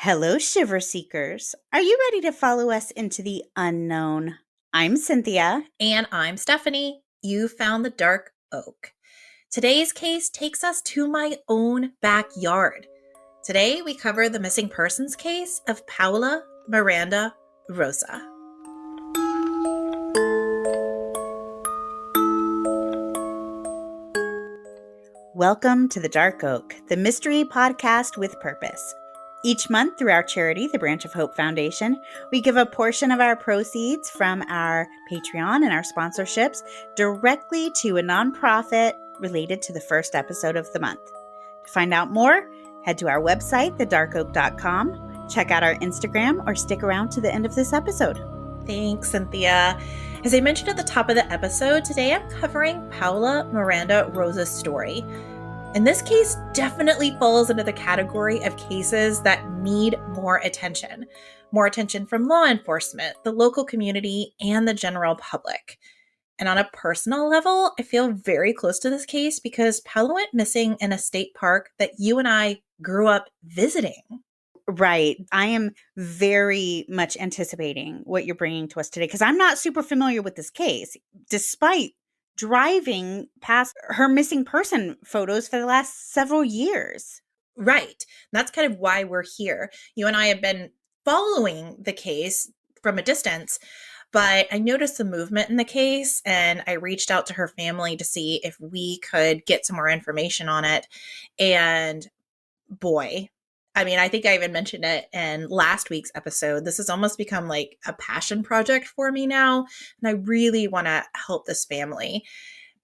Hello, Shiver Seekers. Are you ready to follow us into the unknown? I'm Cynthia. And I'm Stefanie. You found the dark oak. Today's case takes us to my own backyard. Today, we cover the missing persons case of Paola Miranda Rosa. Welcome to the Dark Oak, the mystery podcast with purpose. Each month, through our charity, the Branch of Hope Foundation, we give a portion of our proceeds from our Patreon and our sponsorships directly to a nonprofit related to the first episode of the month. To find out more, head to our website, thedarkoak.com, check out our Instagram, or stick around to the end of this episode. Thanks, Cynthia. As I mentioned at the top of the episode, today I'm covering Paola Miranda Rosa's story. And this case definitely falls into the category of cases that need more attention from law enforcement, the local community, and the general public. And on a personal level, I feel very close to this case because Paola went missing in a state park that you and I grew up visiting. Right. I am very much anticipating what you're bringing to us today because I'm not super familiar with this case, despite driving past her missing person photos for the last several years. Right. That's kind of why we're here. You and I have been following the case from a distance, but I noticed the movement in the case and I reached out to her family to see if we could get some more information on it. And boy, I think I even mentioned it in last week's episode. This has almost become like a passion project for me now, and I really want to help this family.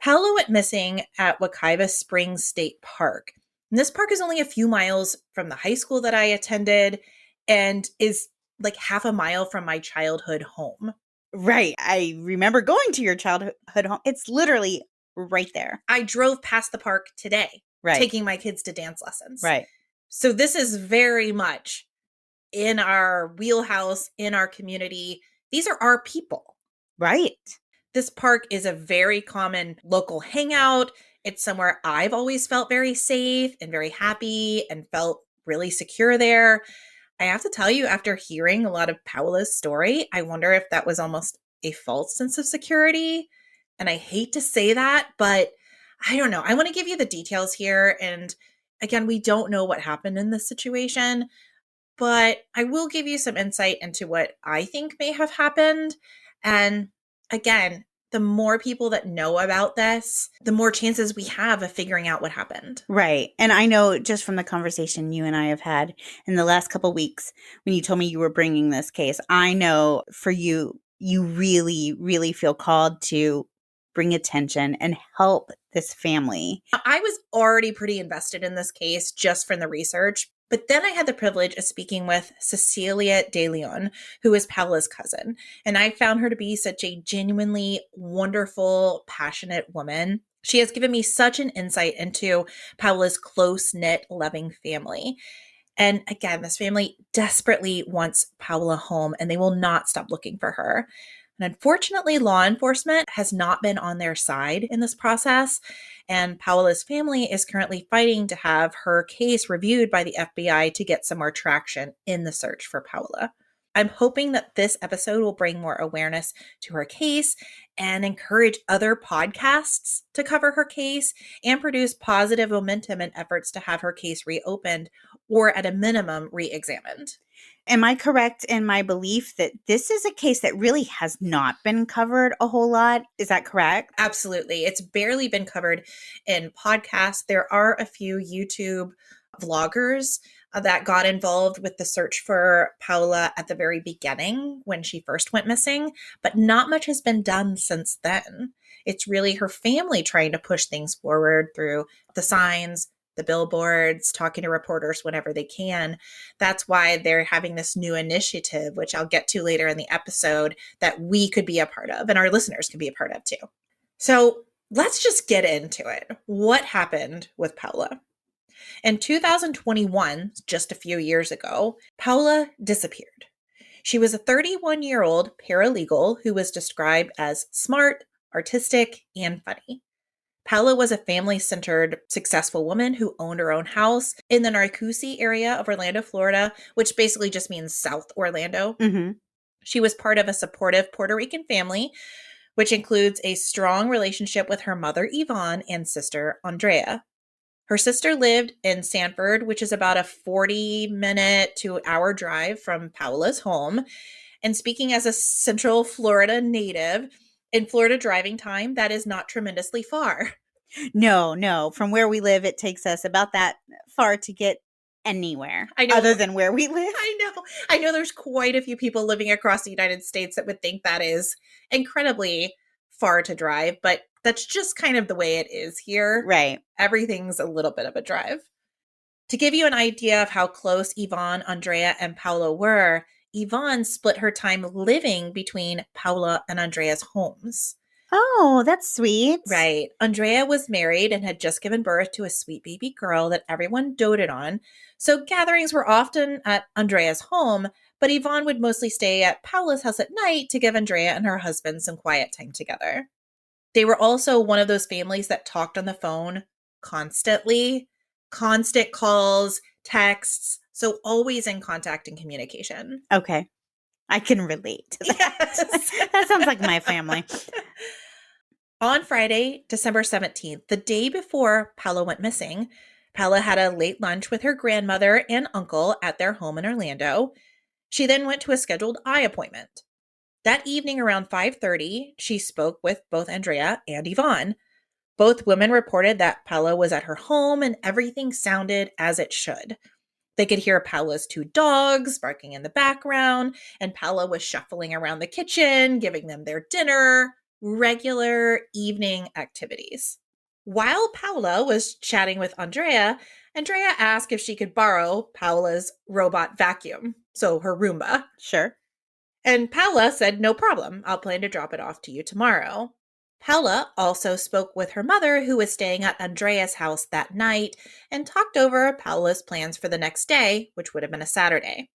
Paola went missing at Wekiva Springs State Park. And this park is only a few miles from the high school that I attended and is like half a mile from my childhood home. Right. I remember going to your childhood home. It's literally right there. I drove past the park today, Right. taking my kids to dance lessons. Right. So this is very much in our wheelhouse, in our community. These are our people. Right. This park is a very common local hangout. It's somewhere I've always felt very safe and very happy and felt really secure there. I have to tell you, after hearing a lot of Paola's story, I wonder if that was almost a false sense of security. And I hate to say that, but I don't know. I want to give you the details here. And again, we don't know what happened in this situation, but I will give you some insight into what I think may have happened. And again, the more people that know about this, the more chances we have of figuring out what happened. Right. And I know just from the conversation you and I have had in the last couple of weeks, when you told me you were bringing this case, I know for you, you really, really feel called to bring attention and help this family. I was already pretty invested in this case just from the research. But then I had the privilege of speaking with Cecilia De Leon, who is Paola's cousin. And I found her to be such a genuinely wonderful, passionate woman. She has given me such an insight into Paola's close-knit, loving family. And again, this family desperately wants Paola home, and they will not stop looking for her. And unfortunately, law enforcement has not been on their side in this process. And Paola's family is currently fighting to have her case reviewed by the FBI to get some more traction in the search for Paola. I'm hoping that this episode will bring more awareness to her case and encourage other podcasts to cover her case and produce positive momentum in efforts to have her case reopened or at a minimum re-examined. Am I correct in my belief that this is a case that really has not been covered a whole lot? Is that correct? Absolutely. It's barely been covered in podcasts. There are a few YouTube vloggers that got involved with the search for Paola at the very beginning when she first went missing, but not much has been done since then. It's really her family trying to push things forward through the signs, the billboards, talking to reporters whenever they can. That's why they're having this new initiative, which I'll get to later in the episode, that we could be a part of and our listeners can be a part of too. So let's just get into it. What happened with Paola? In 2021, just a few years ago, Paola disappeared. She was a 31-year-old paralegal who was described as smart, artistic, and funny. Paola was a family-centered, successful woman who owned her own house in the Narcoossee area of Orlando, Florida, which basically just means South Orlando. Mm-hmm. She was part of a supportive Puerto Rican family, which includes a strong relationship with her mother, Yvonne, and sister, Andrea. Her sister lived in Sanford, which is about a 40-minute to hour drive from Paola's home. And speaking as a Central Florida native, in Florida driving time, that is not tremendously far. No. From where we live, it takes us about that far to get anywhere I know. other than where we live. I know there's quite a few people living across the United States that would think that is incredibly far to drive, but that's just kind of the way it is here. Right. Everything's a little bit of a drive. To give you an idea of how close Yvonne, Andrea, and Paola were, Yvonne split her time living between Paola and Andrea's homes. Oh, that's sweet. Right. Andrea was married and had just given birth to a sweet baby girl that everyone doted on. So gatherings were often at Andrea's home, but Yvonne would mostly stay at Paola's house at night to give Andrea and her husband some quiet time together. They were also one of those families that talked on the phone constantly, constant calls, texts, so always in contact and communication. Okay. I can relate to that. Yes. That sounds like my family. On Friday, December 17th, the day before Paola went missing, Paola had a late lunch with her grandmother and uncle at their home in Orlando. She then went to a scheduled eye appointment. That evening around 5:30, she spoke with both Andrea and Yvonne. Both women reported that Paola was at her home and everything sounded as it should. They could hear Paola's two dogs barking in the background, and Paola was shuffling around the kitchen, giving them their dinner, regular evening activities. While Paola was chatting with Andrea, Andrea asked if she could borrow Paola's robot vacuum, so her Roomba. Sure. And Paola said, no problem. I'll plan to drop it off to you tomorrow. Paola also spoke with her mother, who was staying at Andrea's house that night, and talked over Paola's plans for the next day, which would have been a Saturday.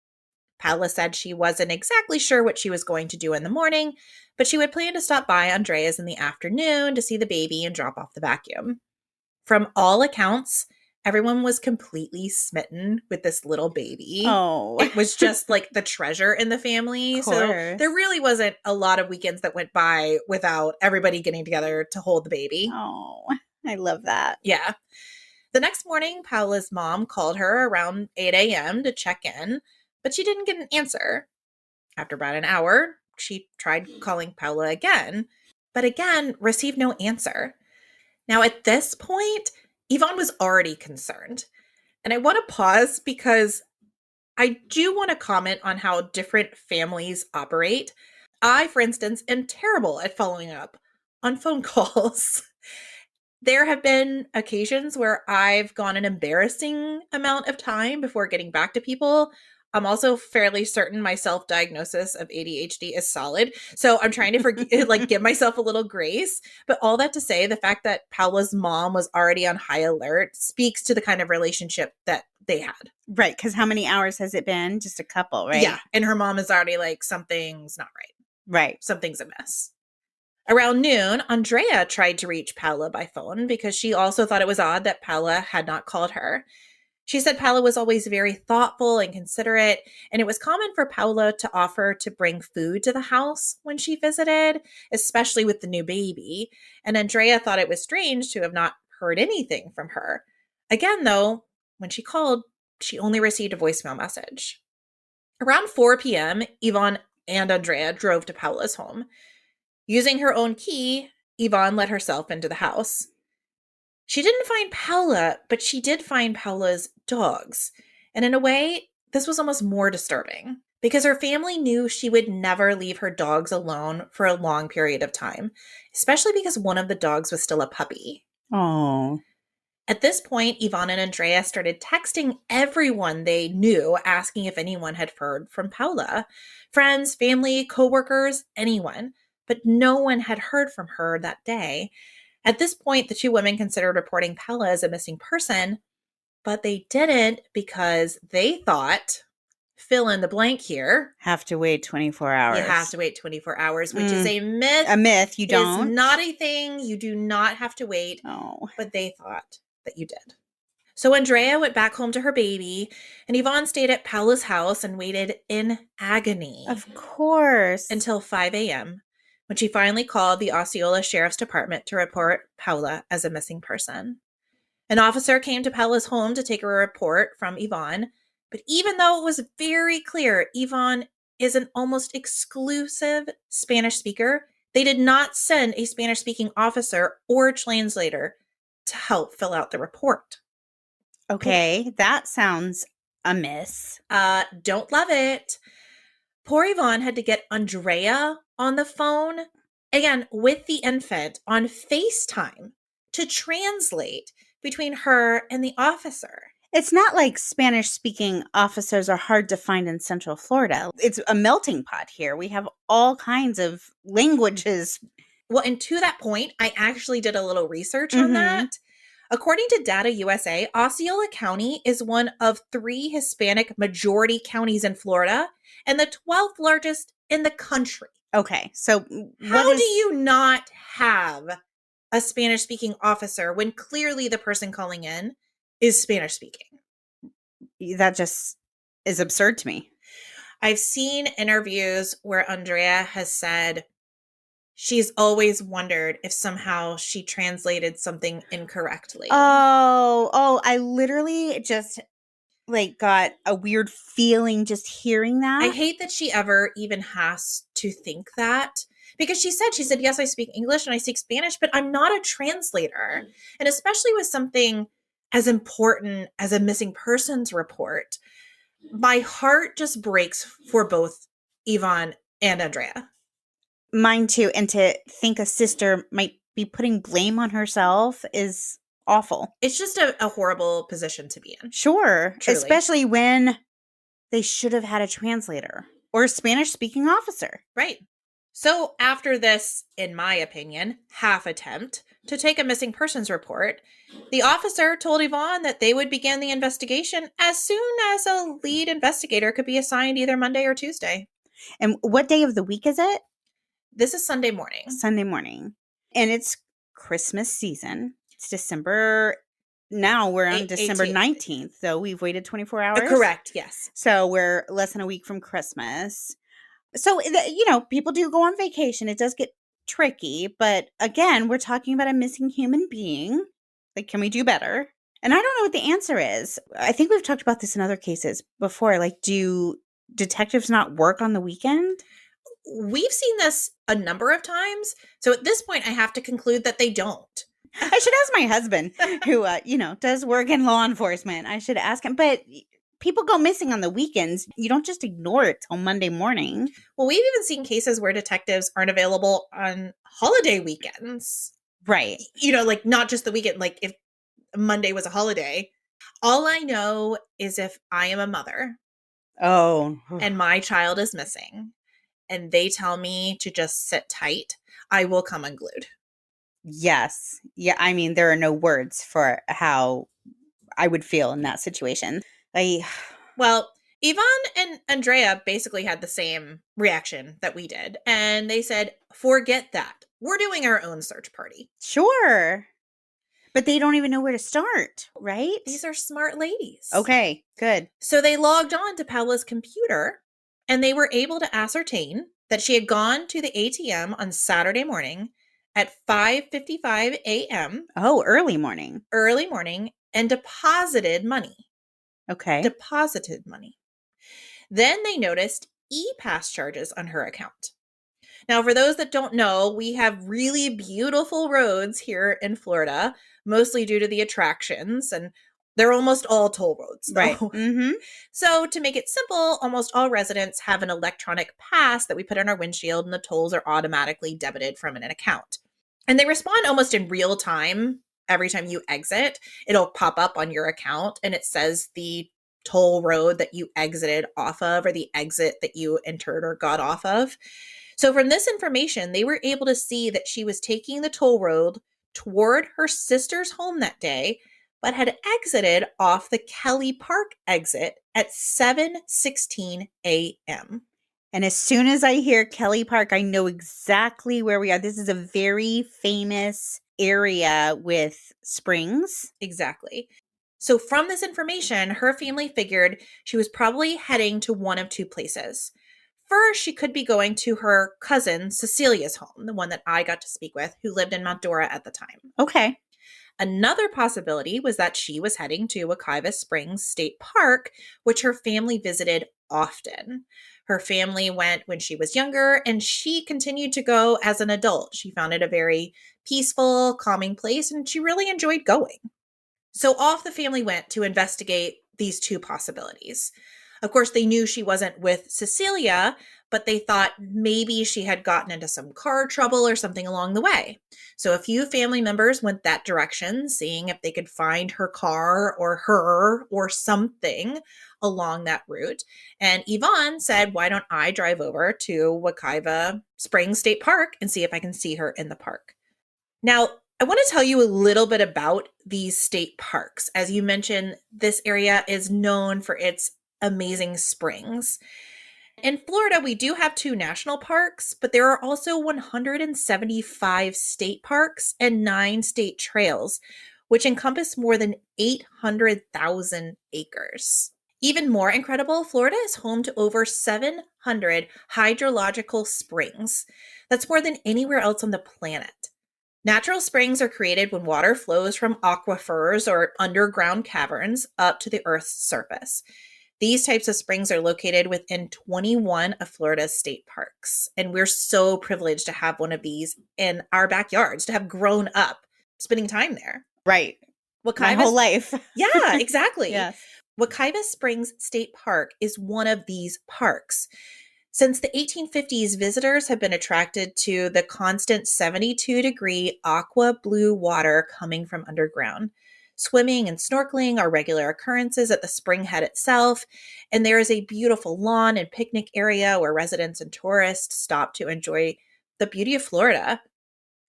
Paola said she wasn't exactly sure what she was going to do in the morning, but she would plan to stop by Andrea's in the afternoon to see the baby and drop off the vacuum. From all accounts, everyone was completely smitten with this little baby. Oh. It was just like the treasure in the family. So there really wasn't a lot of weekends that went by without everybody getting together to hold the baby. Oh, I love that. Yeah. The next morning, Paola's mom called her around 8 a.m. to check in, but she didn't get an answer. After about an hour, she tried calling Paola again, but again received no answer. Now, at this point, Yvonne was already concerned. And I want to pause because I do want to comment on how different families operate. I, for instance, am terrible at following up on phone calls. There have been occasions where I've gone an embarrassing amount of time before getting back to people. I'm also fairly certain my self-diagnosis of ADHD is solid. So I'm trying to give myself a little grace. But all that to say, the fact that Paola's mom was already on high alert speaks to the kind of relationship that they had. Right. Because how many hours has it been? Just a couple, right? Yeah. And her mom is already like, something's not right. Right. Something's amiss. Around noon, Andrea tried to reach Paola by phone because she also thought it was odd that Paola had not called her. She said Paola was always very thoughtful and considerate, and it was common for Paola to offer to bring food to the house when she visited, especially with the new baby. And Andrea thought it was strange to have not heard anything from her. Again, though, when she called, she only received a voicemail message. Around 4 p.m., Yvonne and Andrea drove to Paola's home. Using her own key, Yvonne let herself into the house. She didn't find Paola, but she did find Paola's dogs. And in a way, this was almost more disturbing because her family knew she would never leave her dogs alone for a long period of time, especially because one of the dogs was still a puppy. Oh. At this point, Yvonne and Andrea started texting everyone they knew, asking if anyone had heard from Paola. Friends, family, coworkers, anyone. But no one had heard from her that day. At this point, the two women considered reporting Paola as a missing person, but they didn't because they thought fill in the blank here. Have to wait 24 hours. You have to wait 24 hours, which is a myth. A myth. You don't. It's not a thing. You do not have to wait. Oh. But they thought that you did. So Andrea went back home to her baby, and Yvonne stayed at Paola's house and waited in agony. Of course. Until 5 a.m., when she finally called the Osceola Sheriff's Department to report Paola as a missing person. An officer came to Paola's home to take a report from Yvonne, but even though it was very clear Yvonne is an almost exclusive Spanish speaker, they did not send a Spanish-speaking officer or translator to help fill out the report. Okay, that sounds amiss. Don't love it. Poor Yvonne had to get Andrea on the phone, again, with the infant on FaceTime to translate between her and the officer. It's not like Spanish-speaking officers are hard to find in Central Florida. It's a melting pot here. We have all kinds of languages. Well, and to that point, I actually did a little research on that. According to Data USA, Osceola County is one of 3 Hispanic majority counties in Florida and the 12th largest in the country. Okay, so how do you not have a Spanish-speaking officer when clearly the person calling in is Spanish-speaking? That just is absurd to me. I've seen interviews where Andrea has said she's always wondered if somehow she translated something incorrectly. Oh, I literally just got a weird feeling just hearing that. I hate that she ever even has to think that, because she said, yes, I speak English and I speak Spanish, but I'm not a translator. And especially with something as important as a missing persons report, my heart just breaks for both Yvonne and Andrea. Mine too. And to think a sister might be putting blame on herself is awful. It's just a horrible position to be in. Sure. Truly. Especially when they should have had a translator or a Spanish-speaking officer. Right. So after this, in my opinion, half attempt to take a missing persons report, the officer told Yvonne that they would begin the investigation as soon as a lead investigator could be assigned either Monday or Tuesday. And what day of the week is it? This is Sunday morning. Sunday morning. And it's Christmas season. It's December. Now we're on December 19th, though we've waited 24 hours. Correct, yes. So we're less than a week from Christmas. So, people do go on vacation. It does get tricky. But again, we're talking about a missing human being. Can we do better? And I don't know what the answer is. I think we've talked about this in other cases before. Do detectives not work on the weekend? We've seen this a number of times. So at this point, I have to conclude that they don't. I should ask my husband, who, does work in law enforcement. I should ask him. But people go missing on the weekends. You don't just ignore it till Monday morning. Well, we've even seen cases where detectives aren't available on holiday weekends. Right. Not just the weekend, if Monday was a holiday. All I know is if I am a mother. Oh. And my child is missing, and they tell me to just sit tight, I will come unglued. Yes. Yeah. I mean, there are no words for how I would feel in that situation. Well, Yvonne and Andrea basically had the same reaction that we did. And they said, forget that. We're doing our own search party. Sure. But they don't even know where to start, right? These are smart ladies. Okay, good. So they logged on to Paola's computer, and they were able to ascertain that she had gone to the ATM on Saturday morning at 5:55 a.m. Oh, early morning. Early morning, and deposited money. Okay. Deposited money. Then they noticed e-pass charges on her account. Now, for those that don't know, we have really beautiful roads here in Florida, mostly due to the attractions, and they're almost all toll roads. Though. Right. Mm-hmm. So to make it simple, almost all residents have an electronic pass that we put on our windshield, and the tolls are automatically debited from an account. And they respond almost in real time. Every time you exit, it'll pop up on your account, and it says the toll road that you exited off of, or the exit that you entered or got off of. So from this information, they were able to see that she was taking the toll road toward her sister's home that day, but had exited off the Kelly Park exit at 7:16 a.m. And as soon as I hear Kelly Park, I know exactly where we are. This is a very famous area with springs. Exactly. So from this information, her family figured she was probably heading to one of two places. First, she could be going to her cousin Cecilia's home, the one that I got to speak with, who lived in Mount Dora at the time. Okay. Another possibility was that she was heading to Wekiva Springs State Park, which her family visited often. Her family went when she was younger, and she continued to go as an adult. She found it a very peaceful, calming place, and she really enjoyed going. So off the family went to investigate these two possibilities. Of course, they knew she wasn't with Cecilia, but they thought maybe she had gotten into some car trouble or something along the way. So a few family members went that direction, seeing if they could find her car or her or something along that route. And Yvonne said, why don't I drive over to Wekiva Springs State Park and see if I can see her in the park? Now, I want to tell you a little bit about these state parks. As you mentioned, this area is known for its amazing springs. In Florida, we do have 2 national parks, but there are also 175 state parks and 9 state trails, which encompass more than 800,000 acres. Even more incredible, Florida is home to over 700 hydrological springs. That's more than anywhere else on the planet. Natural springs are created when water flows from aquifers or underground caverns up to the Earth's surface. These types of springs are located within 21 of Florida's state parks. And we're so privileged to have one of these in our backyards, to have grown up spending time there. Right. My whole life. Yeah, exactly. Yes. Wekiva Springs State Park is one of these parks. Since the 1850s, visitors have been attracted to the constant 72-degree aqua blue water coming from underground. Swimming and snorkeling are regular occurrences at the spring head itself, and there is a beautiful lawn and picnic area where residents and tourists stop to enjoy the beauty of Florida.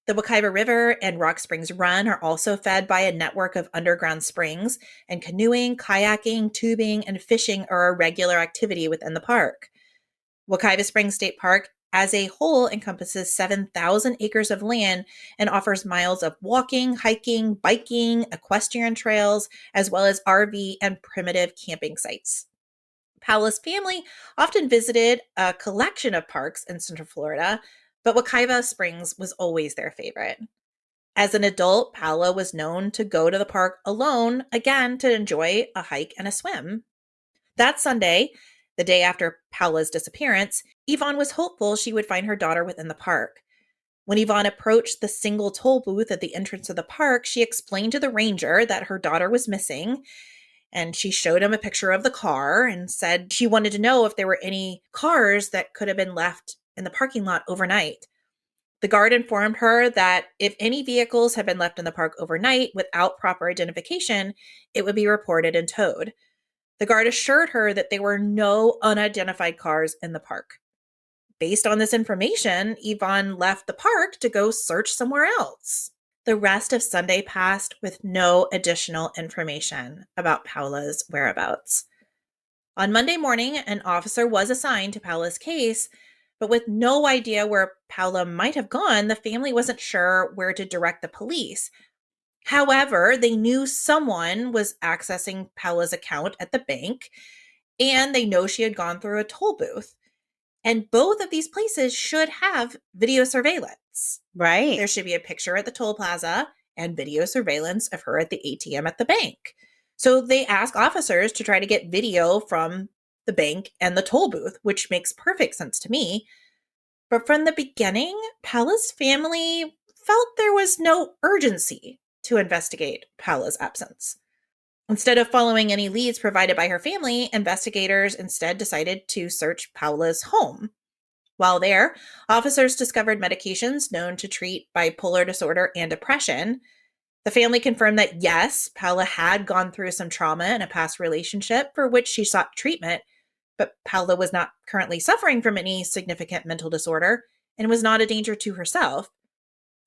The Wekiva River and Rock Springs Run are also fed by a network of underground springs, and canoeing, kayaking, tubing, and fishing are a regular activity within the park. Wekiva Springs State Park as a whole encompasses 7,000 acres of land and offers miles of walking, hiking, biking, equestrian trails, as well as RV and primitive camping sites. Paola's family often visited a collection of parks in Central Florida, but Wekiva Springs was always their favorite. As an adult, Paola was known to go to the park alone, again to enjoy a hike and a swim. That Sunday, the day after Paola's disappearance, Yvonne was hopeful she would find her daughter within the park. When Yvonne approached the single toll booth at the entrance of the park, she explained to the ranger that her daughter was missing, and she showed him a picture of the car and said she wanted to know if there were any cars that could have been left in the parking lot overnight. The guard informed her that if any vehicles had been left in the park overnight without proper identification, it would be reported and towed. The guard assured her that there were no unidentified cars in the park. Based on this information, Yvonne left the park to go search somewhere else. The rest of Sunday passed with no additional information about Paola's whereabouts. On Monday morning, an officer was assigned to Paola's case, but with no idea where Paola might have gone, the family wasn't sure where to direct the police. However, they knew someone was accessing Paola's account at the bank, and they know she had gone through a toll booth. And both of these places should have video surveillance. Right. There should be a picture at the toll plaza and video surveillance of her at the ATM at the bank. So they ask officers to try to get video from the bank and the toll booth, which makes perfect sense to me. But from the beginning, Paola's family felt there was no urgency to investigate Paola's absence. Instead of following any leads provided by her family, investigators instead decided to search Paola's home. While there, officers discovered medications known to treat bipolar disorder and depression. The family confirmed that yes, Paola had gone through some trauma in a past relationship for which she sought treatment, but Paola was not currently suffering from any significant mental disorder and was not a danger to herself.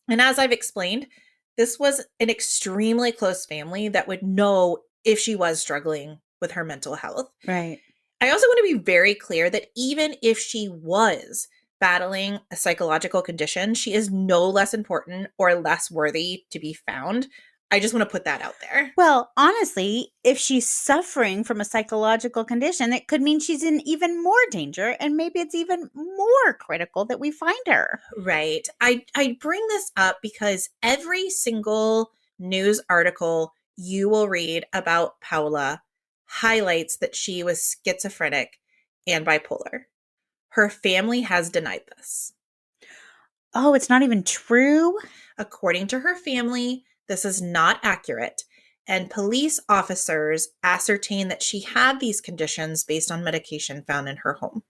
And as I've explained, This was an extremely close family that would know if she was struggling with her mental health. Right. I also want to be very clear that even if she was battling a psychological condition, she is no less important or less worthy to be found. I just want to put that out there. Well, honestly, if she's suffering from a psychological condition, it could mean she's in even more danger, and maybe it's even more critical that we find her. Right. I bring this up because every single news article you will read about Paola highlights that she was schizophrenic and bipolar. Her family has denied this. Oh, it's not even true? According to her family, this is not accurate, and police officers ascertained that she had these conditions based on medication found in her home.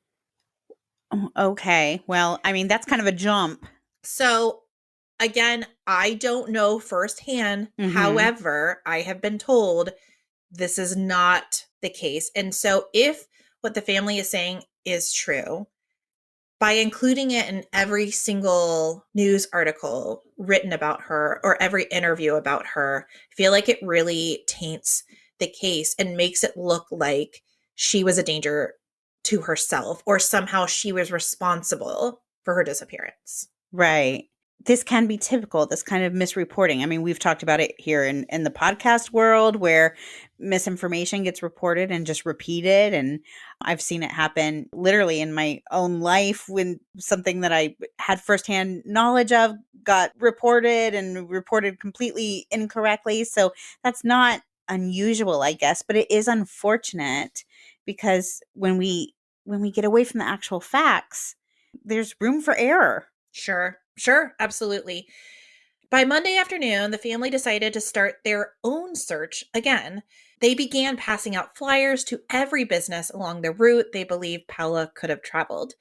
Oh, okay. Well, I mean, that's kind of a jump. So, again, I don't know firsthand. Mhm. However, I have been told this is not the case. And so, if what the family is saying is true, by including it in every single news article written about her or every interview about her, I feel like it really taints the case and makes it look like she was a danger to herself or somehow she was responsible for her disappearance. Right. This can be typical, this kind of misreporting. I mean, we've talked about it here in the podcast world where misinformation gets reported and just repeated. And I've seen it happen literally in my own life when something that I had firsthand knowledge of got reported and reported completely incorrectly. So that's not unusual, I guess, but it is unfortunate because when we get away from the actual facts, there's room for error. Sure, absolutely. By Monday afternoon, the family decided to start their own search again. They began passing out flyers to every business along the route they believed Paola could have traveled.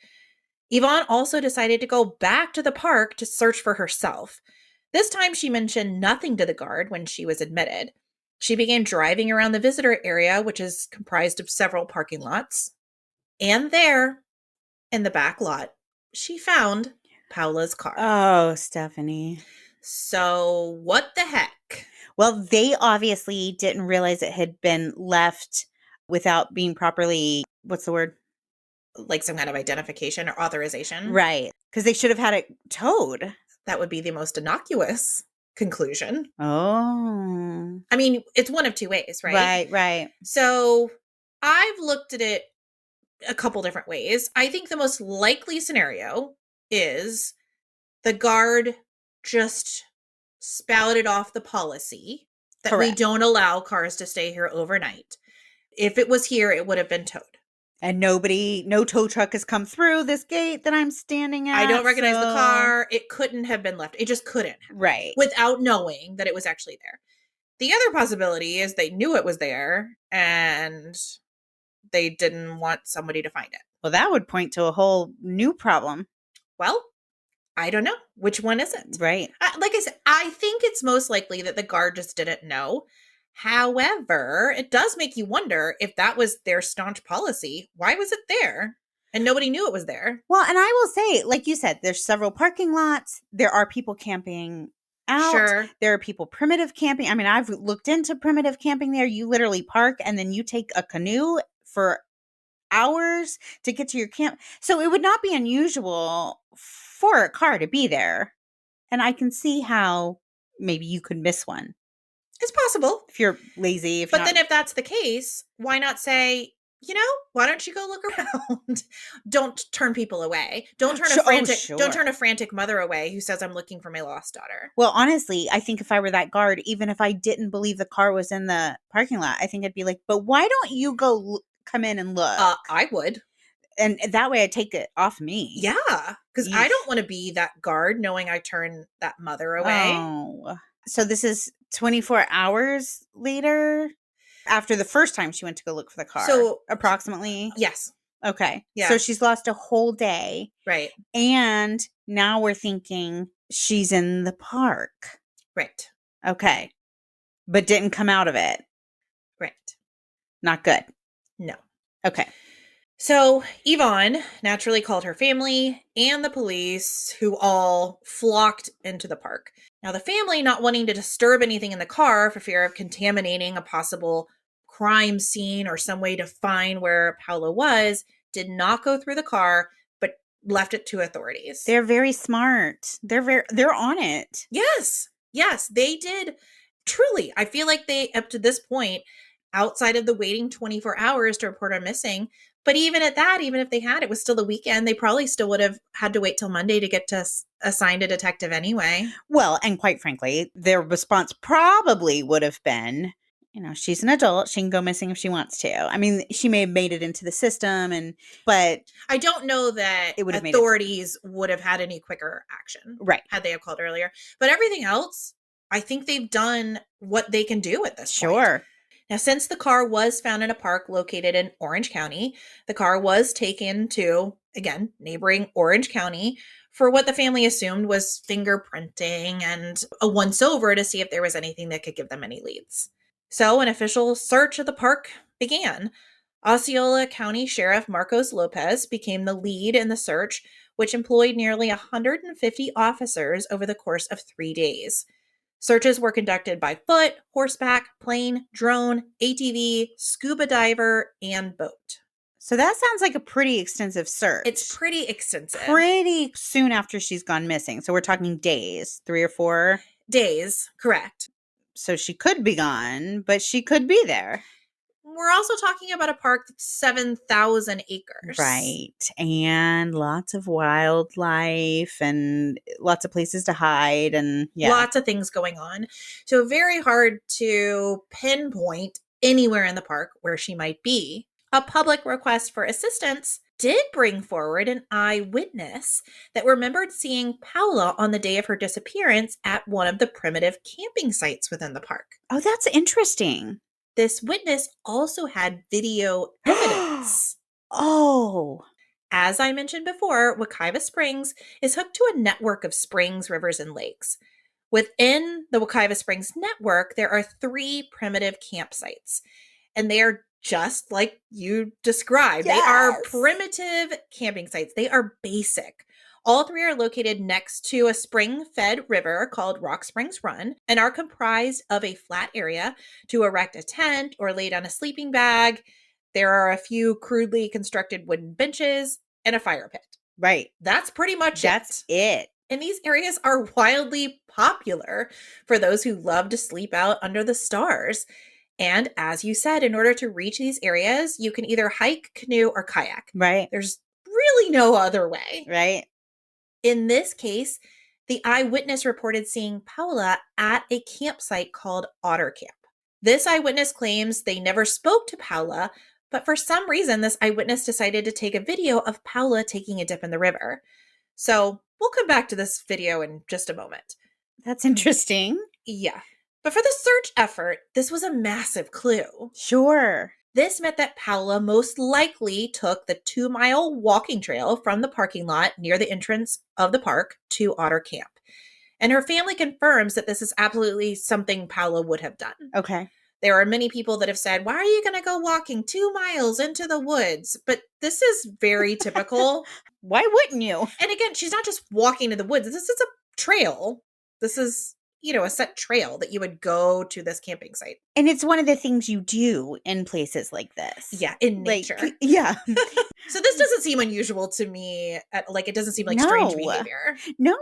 Yvonne also decided to go back to the park to search for herself. This time, she mentioned nothing to the guard when she was admitted. She began driving around the visitor area, which is comprised of several parking lots. And there, in the back lot, she found Paola's car. Oh, Stefanie. So, what the heck? Well, they obviously didn't realize it had been left without being properly, what's the word? Like some kind of identification or authorization? Right. Because they should have had it towed. That would be the most innocuous conclusion. Oh. I mean, it's one of two ways, right? Right. So, I've looked at it a couple different ways. I think the most likely scenario is the guard just spouted off the policy that we Correct. don't allow cars to stay here overnight. If it was here, it would have been towed. And no tow truck has come through this gate that I'm standing at. I don't recognize the car. It couldn't have been left. It just couldn't. Right. Without knowing that it was actually there. The other possibility is they knew it was there and they didn't want somebody to find it. Well, that would point to a whole new problem. Well, I don't know. Which one is it? Right. Like I said, I think it's most likely that the guard just didn't know. However, it does make you wonder if that was their staunch policy. Why was it there? And nobody knew it was there. Well, and I will say, like you said, there's several parking lots. There are people camping out. Sure. There are people primitive camping. I mean, I've looked into primitive camping there. You literally park and then you take a canoe for hours to get to your camp. So it would not be unusual for a car to be there. And I can see how maybe you could miss one It's possible. if you're lazy. But then if that's the case, why not say, why don't you go look around? Don't turn people away. Don't turn a frantic mother away who says, I'm looking for my lost daughter. Well, honestly, I think if I were that guard, even if I didn't believe the car was in the parking lot, I think I'd be like, but why don't you go come in and look? I would. And that way I take it off me. Yeah. Because I don't want to be that guard knowing I turn that mother away. Oh. So this is 24 hours later? After the first time she went to go look for the car. So approximately? Yes. Okay. Yeah. So she's lost a whole day. Right. And now we're thinking she's in the park. Right. Okay. But didn't come out of it. Right. Not good. No. Okay. So Yvonne naturally called her family and the police, who all flocked into the park. Now, the family, not wanting to disturb anything in the car for fear of contaminating a possible crime scene or some way to find where Paola was, did not go through the car, but left it to authorities. They're very smart. They're on it. Yes. Yes, they did. Truly, I feel like they, up to this point, outside of the waiting 24 hours to report her missing, but even at that, even if they had, it was still the weekend, they probably still would have had to wait till Monday to get to assigned a detective anyway. Well, and quite frankly, their response probably would have been, she's an adult. She can go missing if she wants to. I mean, she may have made it into the system, but I don't know that it would have authorities would have had any quicker action, right, had they have called earlier. But everything else, I think they've done what they can do at this point. Sure. Now, since the car was found in a park located in Orange County, the car was taken to, again, neighboring Orange County for what the family assumed was fingerprinting and a once-over to see if there was anything that could give them any leads. So an official search of the park began. Osceola County Sheriff Marcos Lopez became the lead in the search, which employed nearly 150 officers over the course of 3 days. Searches were conducted by foot, horseback, plane, drone, ATV, scuba diver, and boat. So that sounds like a pretty extensive search. It's pretty extensive. Pretty soon after she's gone missing. So we're talking days, 3 or 4 days, correct. So she could be gone, but she could be there. We're also talking about a park that's 7,000 acres. Right. And lots of wildlife and lots of places to hide and lots of things going on. So very hard to pinpoint anywhere in the park where she might be. A public request for assistance did bring forward an eyewitness that remembered seeing Paola on the day of her disappearance at one of the primitive camping sites within the park. Oh, that's interesting. This witness also had video evidence. Oh. As I mentioned before, Wekiva Springs is hooked to a network of springs, rivers, and lakes. Within the Wekiva Springs network, there are 3 primitive campsites, and they are just like you described. Yes. They are primitive camping sites. They are basic. All 3 are located next to a spring-fed river called Rock Springs Run and are comprised of a flat area to erect a tent or lay down a sleeping bag. There are a few crudely constructed wooden benches and a fire pit. Right. That's pretty much That's it. And these areas are wildly popular for those who love to sleep out under the stars. And as you said, in order to reach these areas, you can either hike, canoe, or kayak. Right. There's really no other way. Right. In this case, the eyewitness reported seeing Paola at a campsite called Otter Camp. This eyewitness claims they never spoke to Paola, but for some reason, this eyewitness decided to take a video of Paola taking a dip in the river. So we'll come back to this video in just a moment. That's interesting. Yeah. But for the search effort, this was a massive clue. Sure. This meant that Paola most likely took the 2-mile walking trail from the parking lot near the entrance of the park to Otter Camp. And her family confirms that this is absolutely something Paola would have done. Okay. There are many people that have said, why are you going to go walking 2 miles into the woods? But this is very typical. Why wouldn't you? And again, she's not just walking to the woods. This is a trail. This is, a set trail that you would go to this camping site. And it's one of the things you do in places like this. Yeah, in nature. Yeah. So this doesn't seem unusual to me. It doesn't seem like strange behavior. No.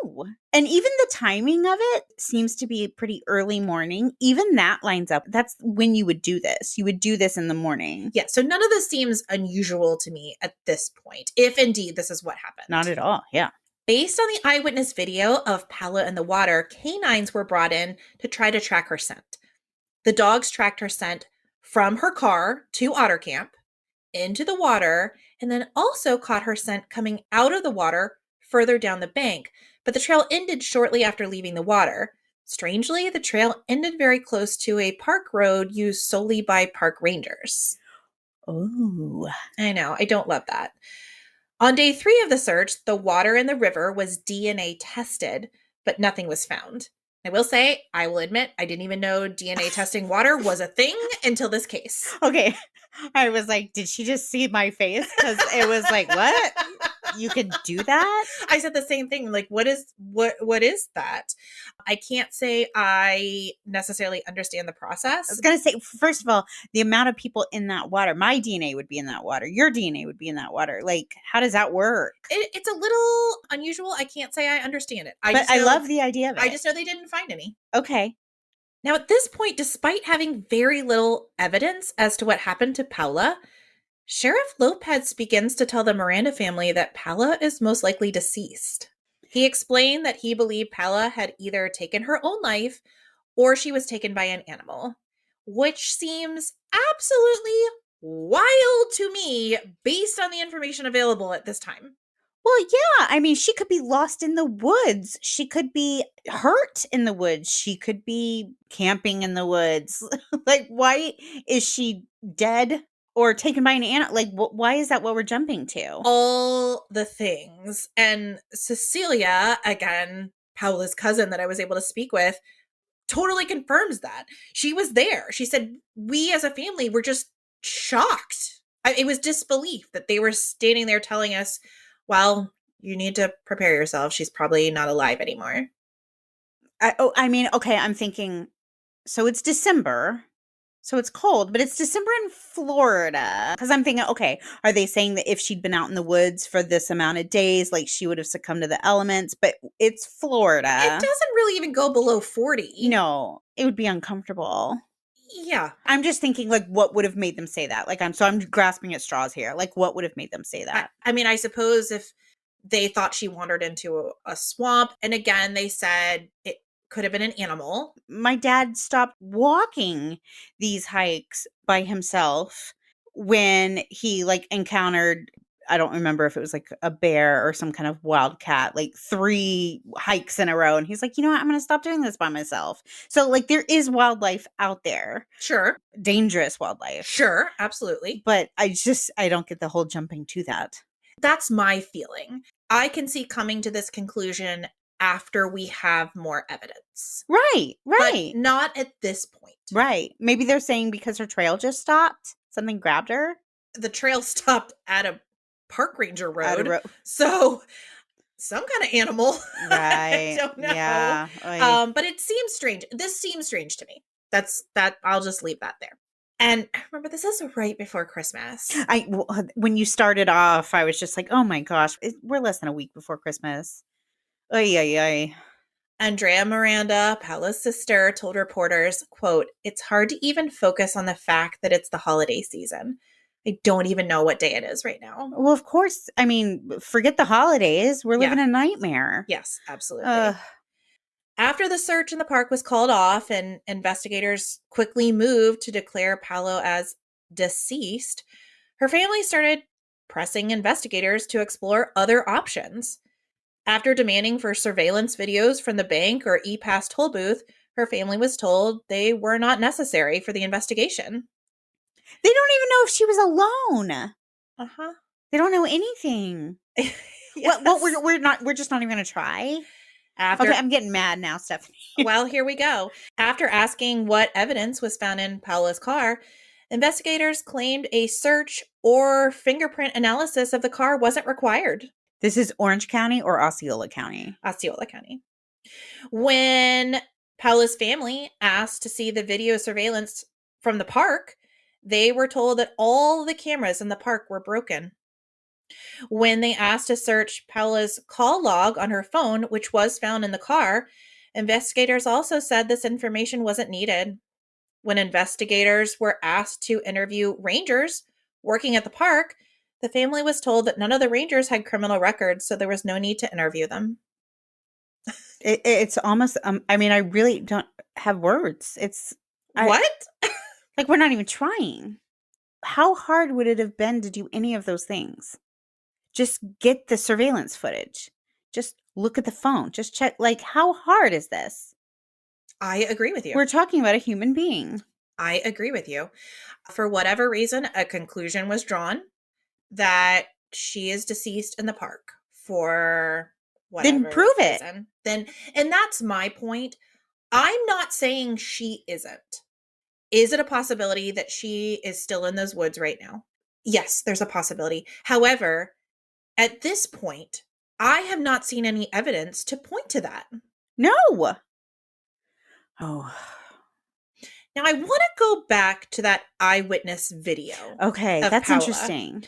And even the timing of it seems to be pretty early morning. Even that lines up. That's when you would do this. You would do this in the morning. Yeah. So none of this seems unusual to me at this point, if indeed this is what happened. Not at all. Yeah. Based on the eyewitness video of Paola in the water, canines were brought in to try to track her scent. The dogs tracked her scent from her car to Otter Camp, into the water, and then also caught her scent coming out of the water further down the bank. But the trail ended shortly after leaving the water. Strangely, the trail ended very close to a park road used solely by park rangers. Oh. I know. I don't love that. On day 3 of the search, the water in the river was DNA tested, but nothing was found. I will say, I will admit, I didn't even know DNA testing water was a thing until this case. Okay. I was like, did she just see my face? Because it was like, what? You could do that? I said the same thing. Like, what is that? I can't say I necessarily understand the I process. was going to say, first of all, the amount of people in that water, my DNA would be in that water. Your DNA would be in that water. Like, how does that work? It's a little unusual. I can't say I understand it. But I love the idea of it. I just know they didn't find any. Okay. Now, at this point, despite having very little evidence as to what happened to Paola, Sheriff Lopez begins to tell the Miranda family that Paola is most likely deceased. He explained that he believed Paola had either taken her own life or she was taken by an animal, which seems absolutely wild to me based on the information available at this time. Well, yeah. I mean, she could be lost in the woods. She could be hurt in the woods. She could be camping in the woods. Like, why is she dead or taken by an animal? Like, why is that what we're jumping to? All the things. And Cecilia, again, Paola's cousin that I was able to speak with, totally confirms that. She was there. She said, we as a family were just shocked. It was disbelief that they were standing there telling us, well, you need to prepare yourself. She's probably not alive anymore. I mean, okay, I'm thinking, so it's December. So it's cold, but it's December in Florida. Because I'm thinking, okay, are they saying that if she'd been out in the woods for this amount of days, like she would have succumbed to the elements? But it's Florida. It doesn't really even go below 40. No, it would be uncomfortable. Yeah. I'm just thinking, like, what would have made them say that? Like, I'm grasping at straws here. Like, what would have made them say that? I mean, I suppose if they thought she wandered into a swamp, and again, they said it could have been an animal. My dad stopped walking these hikes by himself when he like encountered, I don't remember if it was like a bear or some kind of wildcat, like 3 hikes in a row. And he's like, you know what? I'm going to stop doing this by myself. So like there is wildlife out there. Sure. Dangerous wildlife. Sure. Absolutely. But I don't get the whole jumping to that. That's my feeling. I can see coming to this conclusion after we have more evidence. Right. Right. But not at this point. Right. Maybe they're saying because her trail just stopped, something grabbed her. The trail stopped at a park ranger road. So some kind of animal. Right. I don't know. Yeah. But it seems strange. This seems strange to me. That I'll just leave that there. And remember, this is right before Christmas. When you started off, I was just like, oh my gosh, we're less than a week before Christmas. Ay, ay, ay. Andrea Miranda, Paola's sister, told reporters, quote, "It's hard to even focus on the fact that it's the holiday season. I don't even know what day it is right now." Well, of course. I mean, forget the holidays. We're living a nightmare. Yes, absolutely. After the search in the park was called off and investigators quickly moved to declare Paola as deceased, her family started pressing investigators to explore other options. After demanding for surveillance videos from the bank or e-pass toll booth, her family was told they were not necessary for the investigation. They don't even know if she was alone. Uh-huh. They don't know anything. Yes. What we're just not even going to try? Okay, I'm getting mad now, Stefanie. Well, here we go. After asking what evidence was found in Paola's car, investigators claimed a search or fingerprint analysis of the car wasn't required. This is Orange County or Osceola County? Osceola County. When Paola's family asked to see the video surveillance from the park, they were told that all the cameras in the park were broken. When they asked to search Paola's call log on her phone, which was found in the car, investigators also said this information wasn't needed. When investigators were asked to interview rangers working at the park, the family was told that none of the rangers had criminal records, so there was no need to interview them. It's almost, I mean, I really don't have words. What? Like, we're not even trying. How hard would it have been to do any of those things? Just get the surveillance footage. Just look at the phone. Just check. Like, how hard is this? I agree with you. We're talking about a human being. I agree with you. For whatever reason, a conclusion was drawn that she is deceased in the park for whatever Then prove reason. And that's my point. I'm not saying she isn't. Is it a possibility that she is still in those woods right now? Yes, there's a possibility. However, at this point, I have not seen any evidence to point to that. No. Oh. Now, I want to go back to that eyewitness video. Okay, of that's Paola. interesting.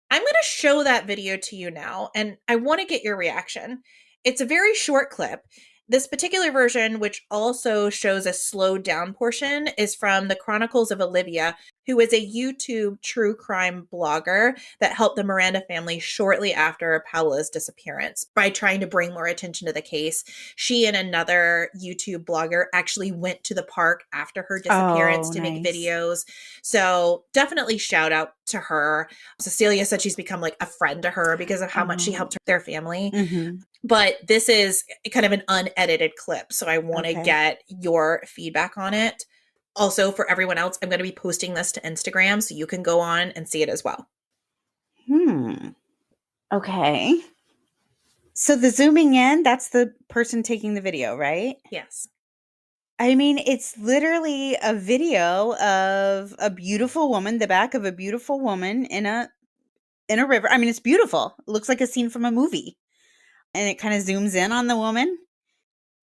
I'm going to show that video to you now, and I want to get your reaction. It's a very short clip. This particular version, which also shows a slowed down portion, is from the Chronicles of Olivia, who is a YouTube true crime blogger that helped the Miranda family shortly after Paola's disappearance by trying to bring more attention to the case. She and another YouTube blogger actually went to the park after her disappearance to make videos. So definitely shout out to her. Cecilia said she's become like a friend to her because of how much she helped their family. Mm-hmm. But this is kind of an unedited clip, so I want to get your feedback on it. Also, for everyone else, I'm going to be posting this to Instagram, so you can go on and see it as well. Okay. So the zooming in, that's the person taking the video, right? Yes. I mean, it's literally a video of a beautiful woman, the back of a beautiful woman in a river. I mean, it's beautiful. It looks like a scene from a movie. And it kind of zooms in on the woman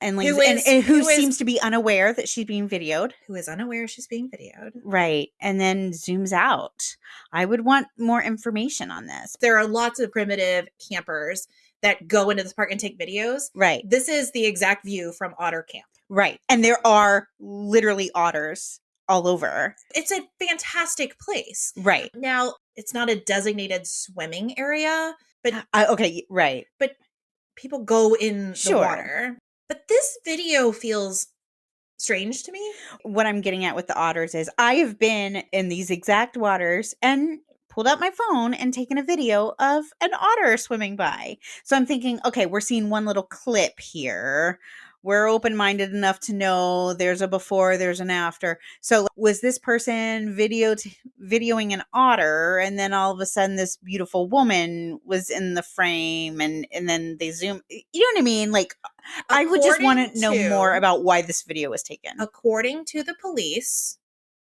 and like who seems to be unaware that she's being videoed. Who is unaware she's being videoed. Right. And then zooms out. I would want more information on this. There are lots of primitive campers that go into this park and take videos. Right. This is the exact view from Otter Camp. Right. And there are literally otters all over. It's a fantastic place. Right. Now, it's not a designated swimming area, but okay, right. But people go in the water. But this video feels strange to me. What I'm getting at with the otters is I have been in these exact waters and pulled out my phone and taken a video of an otter swimming by. So I'm thinking, okay, we're seeing one little clip here. We're open-minded enough to know there's a before, there's an after. So was this person videoing an otter, and then all of a sudden this beautiful woman was in the frame, and then they zoom? You know what I mean? Like, I would just want to know more about why this video was taken. According to the police,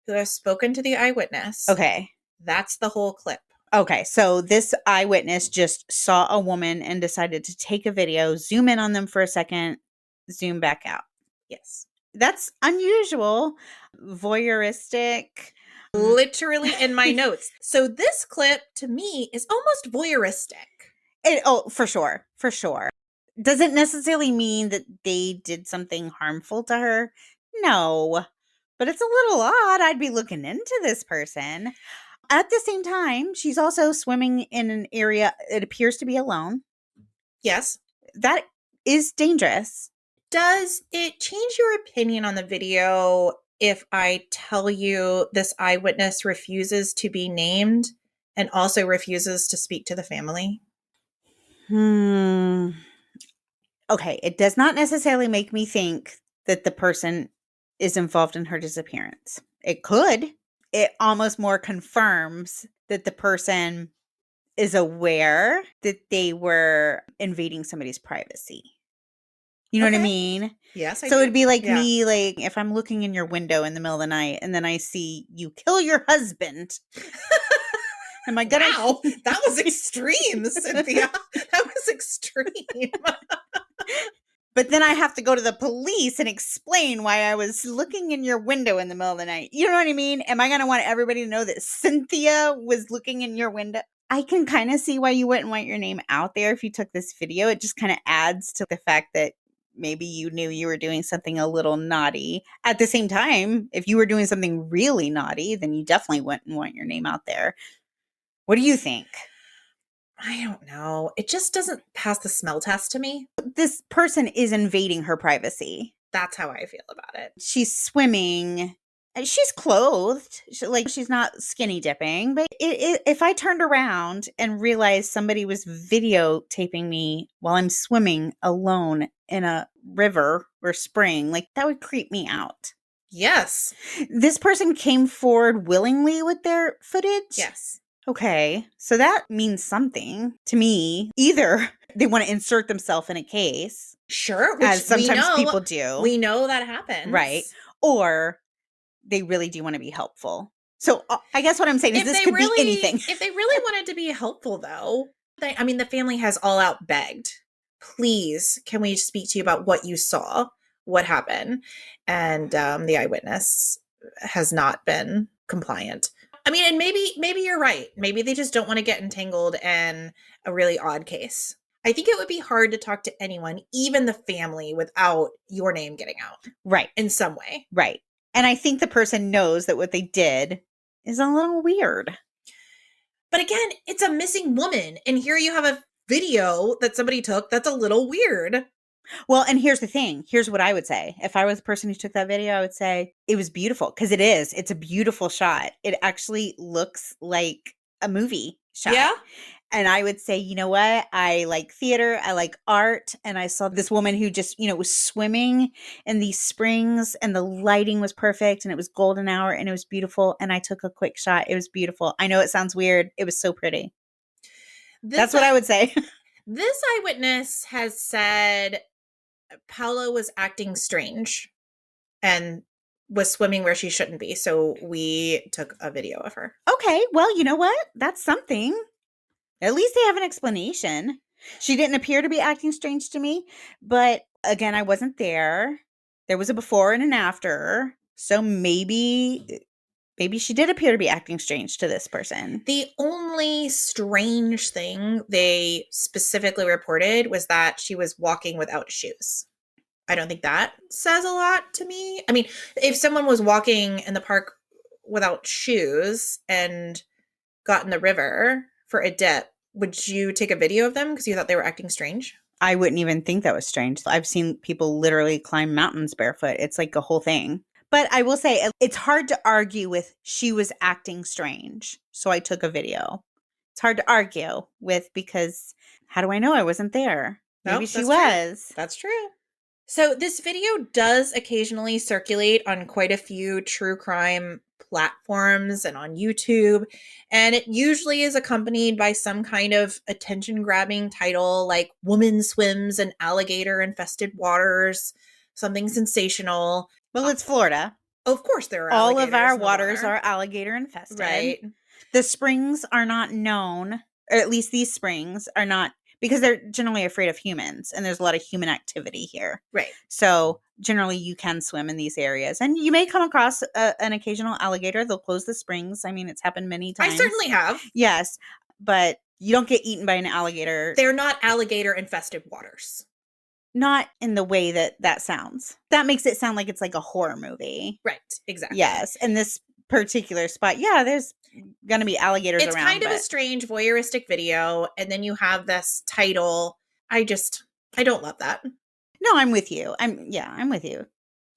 who have spoken to the eyewitness, okay, that's the whole clip. Okay, so this eyewitness just saw a woman and decided to take a video, zoom in on them for a second, zoom back out. Yes. That's unusual, voyeuristic. Literally in my notes. So this clip to me is almost voyeuristic. For sure. For sure. Doesn't necessarily mean that they did something harmful to her. No, but it's a little odd. I'd be looking into this person. At the same time, she's also swimming in an area, it appears to be alone. Yes. That is dangerous. Does it change your opinion on the video if I tell you this eyewitness refuses to be named and also refuses to speak to the family? Okay, it does not necessarily make me think that the person is involved in her disappearance. It could. It almost more confirms that the person is aware that they were invading somebody's privacy. You know what I mean? Yes. So it'd be like me, like if I'm looking in your window in the middle of the night and then I see you kill your husband. Am I gonna? Wow, that was extreme, Cynthia. That was extreme. But then I have to go to the police and explain why I was looking in your window in the middle of the night. You know what I mean? Am I going to want everybody to know that Cynthia was looking in your window? I can kind of see why you wouldn't want your name out there if you took this video. It just kind of adds to the fact that maybe you knew you were doing something a little naughty. At the same time, if you were doing something really naughty, then you definitely wouldn't want your name out there. What do you think? I don't know. It just doesn't pass the smell test to me. This person is invading her privacy. That's how I feel about it. She's swimming. She's clothed. She's not skinny dipping. But if I turned around and realized somebody was videotaping me while I'm swimming alone in a river or spring, like that would creep me out. Yes. This person came forward willingly with their footage? Yes. Okay, so that means something to me. Either they want to insert themselves in a case, Sure, as which sometimes people do. We know that happens. Right. Or they really do want to be helpful. So I guess what I'm saying is this could be anything. If they really wanted to be helpful, though, I mean, the family has all out begged, please, can we speak to you about what you saw, what happened? And the eyewitness has not been compliant. I mean, and maybe you're right. Maybe they just don't want to get entangled in a really odd case. I think it would be hard to talk to anyone, even the family, without your name getting out. Right. In some way. Right. And I think the person knows that what they did is a little weird. But again, it's a missing woman. And here you have a video that somebody took that's a little weird. Well, and here's the thing. Here's what I would say. If I was the person who took that video, I would say it was beautiful because it is. It's a beautiful shot. It actually looks like a movie shot. Yeah. And I would say, you know what? I like theater. I like art. And I saw this woman who just, was swimming in these springs and the lighting was perfect and it was golden hour and it was beautiful. And I took a quick shot. It was beautiful. I know it sounds weird. It was so pretty. That's what I would say. This eyewitness has said Paola was acting strange and was swimming where she shouldn't be. So we took a video of her. Okay. Well, you know what? That's something. At least they have an explanation. She didn't appear to be acting strange to me. But again, I wasn't there. There was a before and an after. So maybe she did appear to be acting strange to this person. The only strange thing they specifically reported was that she was walking without shoes. I don't think that says a lot to me. I mean, if someone was walking in the park without shoes and got in the river for a dip, would you take a video of them because you thought they were acting strange? I wouldn't even think that was strange. I've seen people literally climb mountains barefoot. It's like a whole thing. But I will say it's hard to argue with she was acting strange. So I took a video. It's hard to argue with because how do I know I wasn't there? Maybe she was. True. That's true. So this video does occasionally circulate on quite a few true crime platforms and on YouTube. And it usually is accompanied by some kind of attention-grabbing title like Woman Swims in Alligator Infested Waters, something sensational. Well, it's Florida. Of course there are all of our waters are alligator infested. Right. The springs are not known, or at least these springs are not, because they're generally afraid of humans and there's a lot of human activity here. Right. So generally you can swim in these areas and you may come across an occasional alligator. They'll close the springs. I mean, it's happened many times. I certainly have. Yes, but you don't get eaten by an alligator. They're not alligator infested waters. Not in the way that sounds. That makes it sound like it's like a horror movie. Right, exactly. Yes, in this particular spot, yeah, there's going to be alligators around. It's kind of a strange voyeuristic video, and then you have this title. I don't love that. No, I'm with you. I'm with you.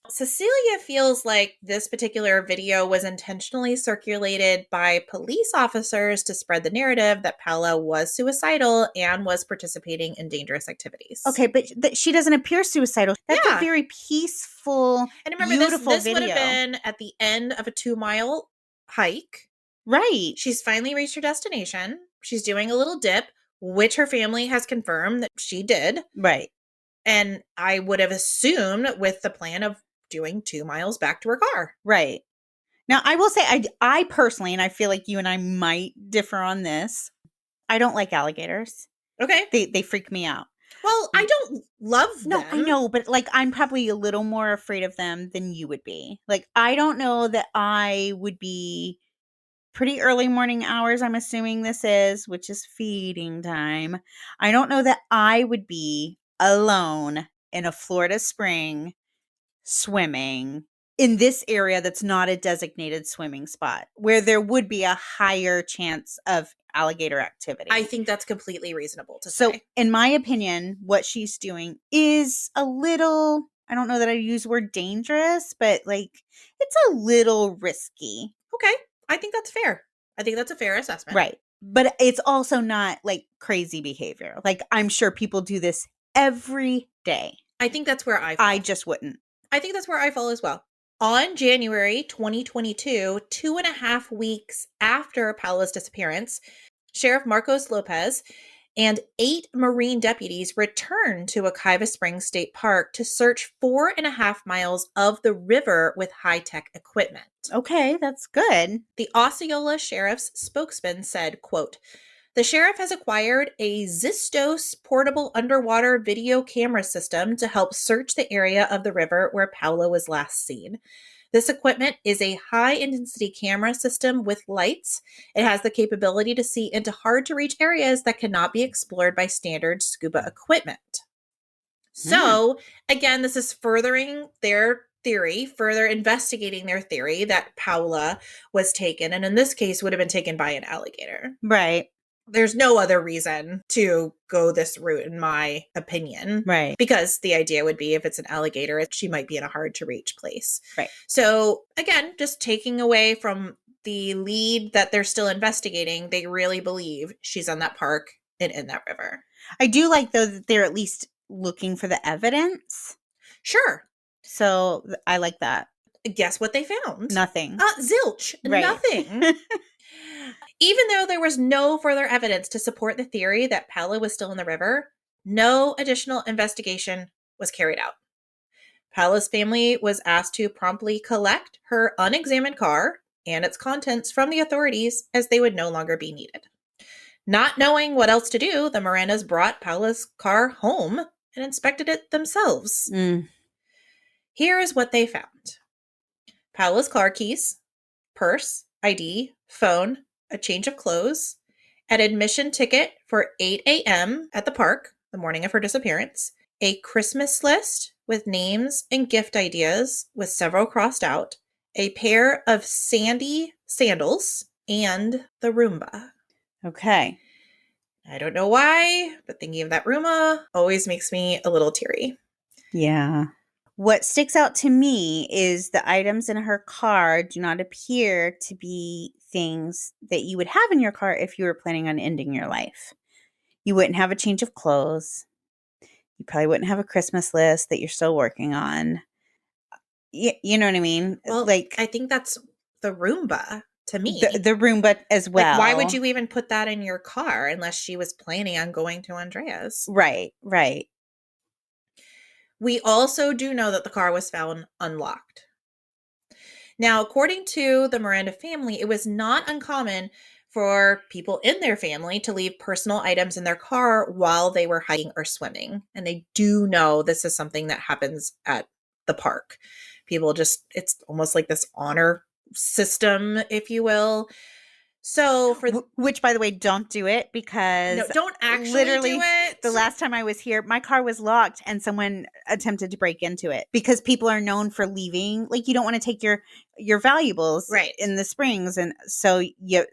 Cecilia feels like this particular video was intentionally circulated by police officers to spread the narrative that Paola was suicidal and was participating in dangerous activities. Okay, but she doesn't appear suicidal. That's a very peaceful, and remember, beautiful this video. Would have been at the end of a 2-mile hike. Right. She's finally reached her destination. She's doing a little dip, which her family has confirmed that she did. Right. And I would have assumed with the plan of doing 2 miles back to her car. Right. Now, I will say, I personally, and I feel like you and I might differ on this, I don't like alligators. Okay. They freak me out. Well, I don't love them. No, I know, but like I'm probably a little more afraid of them than you would be. Like, I don't know that I would be pretty early morning hours, I'm assuming this is, which is feeding time. I don't know that I would be alone in a Florida spring swimming in this area that's not a designated swimming spot where there would be a higher chance of alligator activity. I think that's completely reasonable to say. So in my opinion, what she's doing is a little, I don't know that I use the word dangerous, but like it's a little risky. Okay. I think that's fair. I think that's a fair assessment. Right. But it's also not like crazy behavior. Like I'm sure people do this every day. I think that's where I fall. I just wouldn't. I think that's where I fall as well. On January 2022, 2.5 weeks after Paola's disappearance, Sheriff Marcos Lopez And 8 Marine deputies returned to Wekiva Springs State Park to search 4.5 miles of the river with high-tech equipment. Okay, that's good. The Osceola sheriff's spokesman said, quote, "The sheriff has acquired a Zistos portable underwater video camera system to help search the area of the river where Paola was last seen. This equipment is a high-intensity camera system with lights. It has the capability to see into hard-to-reach areas that cannot be explored by standard scuba equipment." So, again, this is furthering their theory, further investigating their theory that Paola was taken, and in this case would have been taken by an alligator. Right. There's no other reason to go this route, in my opinion. Right. Because the idea would be if it's an alligator, she might be in a hard to reach place. Right. So again, just taking away from the lead that they're still investigating, they really believe she's on that park and in that river. I do like, though, that they're at least looking for the evidence. Sure. So I like that. Guess what they found? Nothing. Zilch. Right. Nothing. Even though there was no further evidence to support the theory that Paola was still in the river, no additional investigation was carried out. Paola's family was asked to promptly collect her unexamined car and its contents from the authorities as they would no longer be needed. Not knowing what else to do, the Mirandas brought Paola's car home and inspected it themselves. Here is what they found. Paola's car keys, purse, ID, phone, a change of clothes, an admission ticket for 8 a.m. at the park the morning of her disappearance, a Christmas list with names and gift ideas with several crossed out, a pair of sandy sandals, and the Roomba. Okay. I don't know why, but thinking of that Roomba always makes me a little teary. Yeah. What sticks out to me is the items in her car do not appear to be things that you would have in your car if you were planning on ending your life. You wouldn't have a change of clothes. You probably wouldn't have a Christmas list that you're still working on. You know what I mean? Well, like, I think that's the Roomba to me. The Roomba as well. Like, why would you even put that in your car unless she was planning on going to Andrea's? Right. We also do know that the car was found unlocked. Now, according to the Miranda family, it was not uncommon for people in their family to leave personal items in their car while they were hiking or swimming. And they do know this is something that happens at the park. People just, it's almost like this honor system, if you will. So for which, by the way, don't do it, because no, don't actually literally do it. The last time I was here, my car was locked and someone attempted to break into it, because people are known for leaving. Like, you don't want to take your valuables in the springs, and so you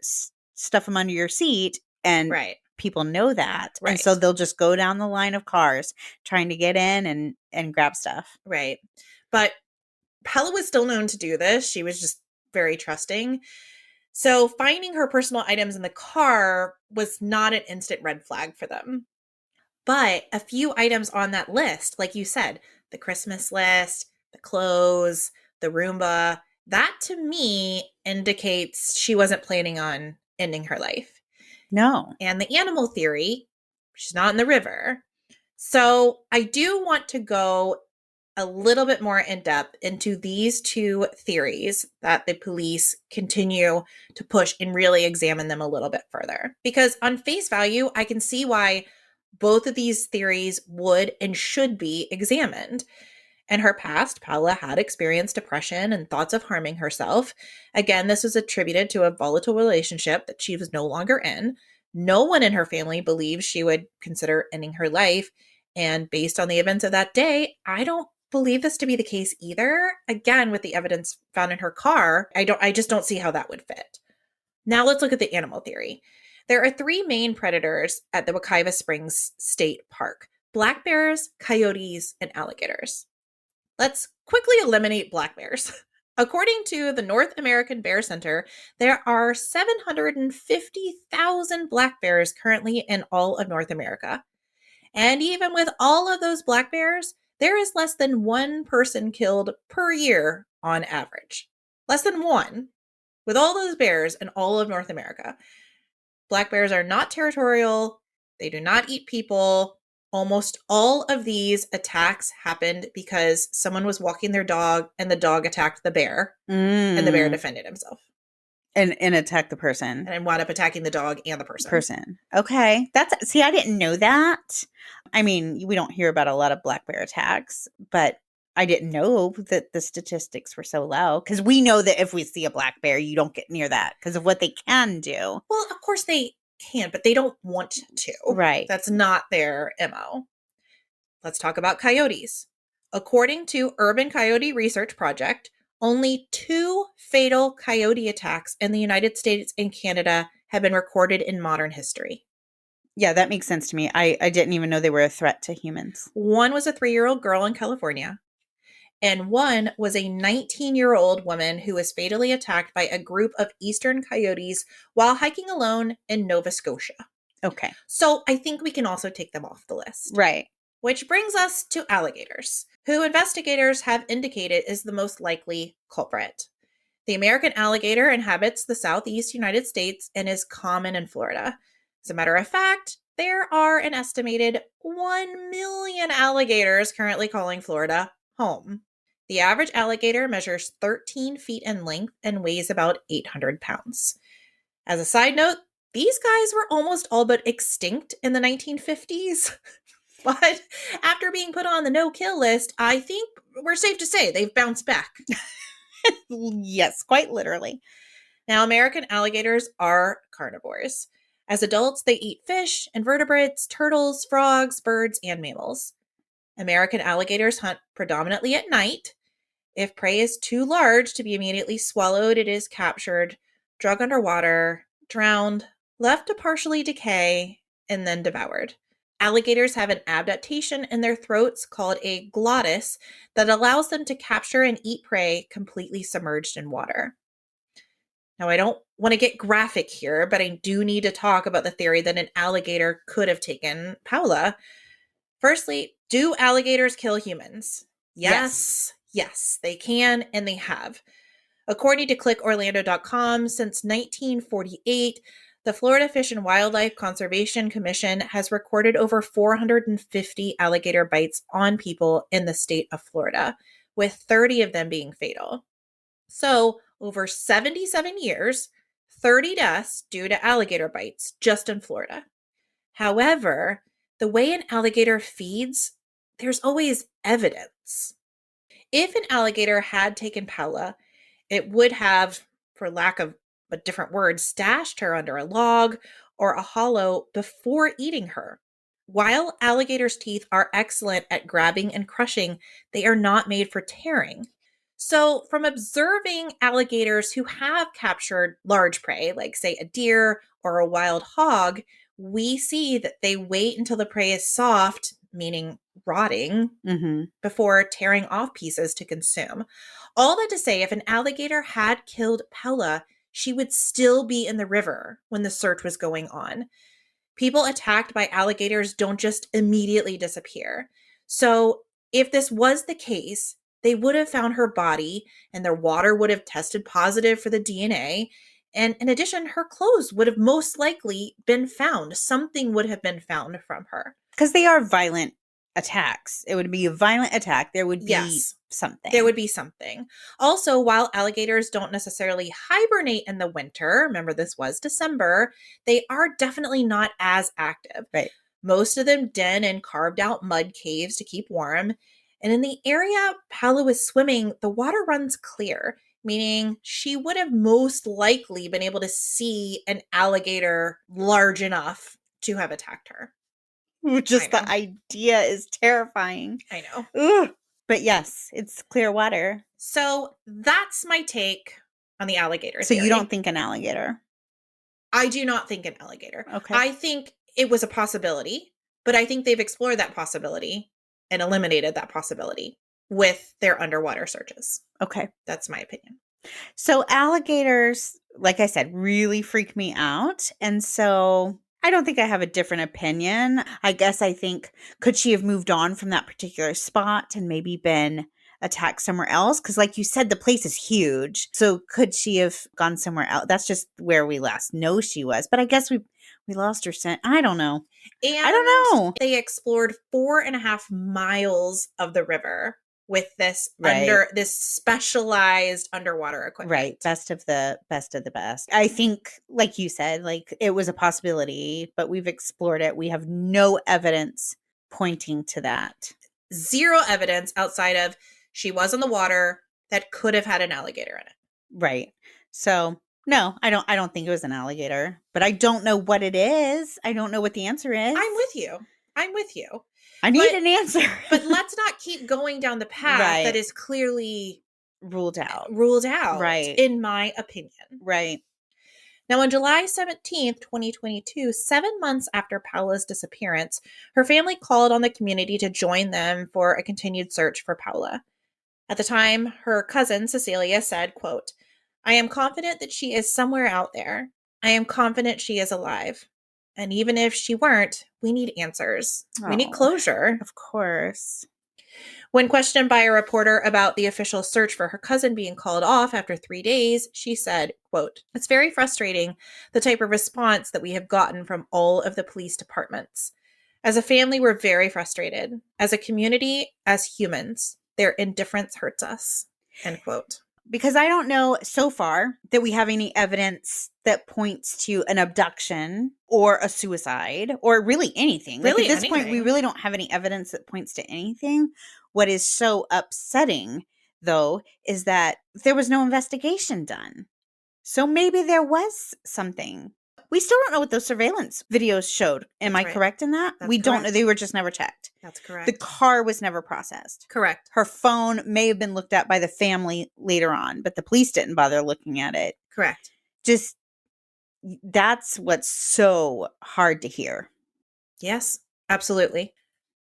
stuff them under your seat, and people know that, and so they'll just go down the line of cars trying to get in and grab stuff. Right, but Paola was still known to do this. She was just very trusting. So finding her personal items in the car was not an instant red flag for them. But a few items on that list, like you said, the Christmas list, the clothes, the Roomba, that to me indicates she wasn't planning on ending her life. No. And the animal theory, she's not in the river. So I do want to go a little bit more in depth into these two theories that the police continue to push and really examine them a little bit further. Because on face value, I can see why both of these theories would and should be examined. In her past, Paola had experienced depression and thoughts of harming herself. Again, this was attributed to a volatile relationship that she was no longer in. No one in her family believes she would consider ending her life. And based on the events of that day, I don't believe this to be the case either. Again, with the evidence found in her car, I just don't see how that would fit. Now let's look at the animal theory. There are 3 main predators at the Wekiva Springs State Park: black bears, coyotes, and alligators. Let's quickly eliminate black bears. According to the North American Bear Center, there are 750,000 black bears currently in all of North America. And even with all of those black bears, there is less than 1 person killed per year on average. Less than 1. With all those bears in all of North America. Black bears are not territorial. They do not eat people. Almost all of these attacks happened because someone was walking their dog and the dog attacked the bear and the bear defended himself. And attack the person. And wound up attacking the dog and the person. Okay. See, I didn't know that. I mean, we don't hear about a lot of black bear attacks, but I didn't know that the statistics were so low. Because we know that if we see a black bear, you don't get near that because of what they can do. Well, of course they can, but they don't want to. Right. That's not their MO. Let's talk about coyotes. According to Urban Coyote Research Project, only 2 fatal coyote attacks in the United States and Canada have been recorded in modern history. Yeah, that makes sense to me. I didn't even know they were a threat to humans. One was a 3-year-old girl in California, and one was a 19-year-old woman who was fatally attacked by a group of eastern coyotes while hiking alone in Nova Scotia. Okay. So I think we can also take them off the list. Right. Which brings us to alligators, who investigators have indicated is the most likely culprit. The American alligator inhabits the southeast United States and is common in Florida. As a matter of fact, there are an estimated 1 million alligators currently calling Florida home. The average alligator measures 13 feet in length and weighs about 800 pounds. As a side note, these guys were almost all but extinct in the 1950s. But after being put on the no-kill list, I think we're safe to say they've bounced back. Yes, quite literally. Now, American alligators are carnivores. As adults, they eat fish, invertebrates, turtles, frogs, birds, and mammals. American alligators hunt predominantly at night. If prey is too large to be immediately swallowed, it is captured, dragged underwater, drowned, left to partially decay, and then devoured. Alligators have an adaptation in their throats called a glottis that allows them to capture and eat prey completely submerged in water. Now, I don't want to get graphic here, but I do need to talk about the theory that an alligator could have taken Paola. Firstly, do alligators kill humans? Yes, they can, and they have. According to clickorlando.com, since 1948, the Florida Fish and Wildlife Conservation Commission has recorded over 450 alligator bites on people in the state of Florida, with 30 of them being fatal. So, over 77 years, 30 deaths due to alligator bites just in Florida. However, the way an alligator feeds, there's always evidence. If an alligator had taken Paola, it would have, for lack of a different word, stashed her under a log or a hollow before eating her. While alligators' teeth are excellent at grabbing and crushing, they are not made for tearing. So, from observing alligators who have captured large prey, like, say, a deer or a wild hog, we see that they wait until the prey is soft, meaning rotting, before tearing off pieces to consume. All that to say, if an alligator had killed Paola, she would still be in the river when the search was going on. People attacked by alligators don't just immediately disappear. So if this was the case, they would have found her body and their water would have tested positive for the DNA. And in addition, her clothes would have most likely been found. Something would have been found from her. Because they are violent attacks. It would be a violent attack. There would be something. There would be something. Also, while alligators don't necessarily hibernate in the winter, remember this was December, they are definitely not as active. Right. Most of them den in carved out mud caves to keep warm. And in the area Paola was swimming, the water runs clear, meaning she would have most likely been able to see an alligator large enough to have attacked her. Just the idea is terrifying. I know. Ugh. But yes, it's clear water. So that's my take on the alligator So theory. you don't think an alligator? I do not think an alligator. Okay. I think it was a possibility, but I think they've explored that possibility and eliminated that possibility with their underwater searches. Okay. That's my opinion. So alligators, like I said, really freak me out. And so I don't think I have a different opinion. I guess I think, could she have moved on from that particular spot and maybe been attacked somewhere else? Because like you said, the place is huge. So could she have gone somewhere else? That's just where we last know she was. But I guess We lost her scent. I don't know. And I don't know. they explored 4.5 miles of the river with this Right. this specialized underwater equipment. Right. Best of the best. I think, like you said, like it was a possibility, but we've explored it. We have no evidence pointing to that. Zero evidence outside of she was in the water that could have had an alligator in it. Right. So no, I don't think it was an alligator, but I don't know what it is. I don't know what the answer is. I'm with you. I need an answer. But let's not keep going down the path that is clearly ruled out. Right. In my opinion. Right. Now, on July 17th, 2022, 7 months after Paola's disappearance, her family called on the community to join them for a continued search for Paola. At the time, her cousin, Cecilia, said, quote, "I am confident that she is somewhere out there. I am confident she is alive. And even if she weren't, we need answers. We need closure." Of course. When questioned by a reporter about the official search for her cousin being called off after 3 days, she said, quote, "It's very frustrating, the type of response that we have gotten from all of the police departments. As a family, we're very frustrated. As a community, as humans, their indifference hurts us." End quote. Because I don't know so far that we have any evidence that points to an abduction or a suicide or really anything. Really like at this point, we really don't have any evidence that points to anything. What is so upsetting, though, is that there was no investigation done. So maybe there was something. We still don't know what those surveillance videos showed. Am I correct in that? We don't know. They were just never checked. That's correct. The car was never processed. Correct. Her phone may have been looked at by the family later on, but the police didn't bother looking at it. Correct. Just, that's what's so hard to hear. Yes, absolutely.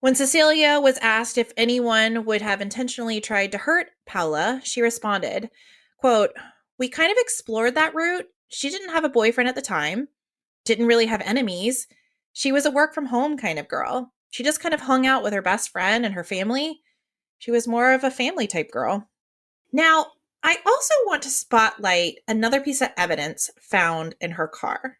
When Cecilia was asked if anyone would have intentionally tried to hurt Paola, she responded, quote, "We kind of explored that route. She didn't have a boyfriend at the time, didn't really have enemies. She was a work from home kind of girl. She just kind of hung out with her best friend and her family. She was more of a family type girl." Now, I also want to spotlight another piece of evidence found in her car.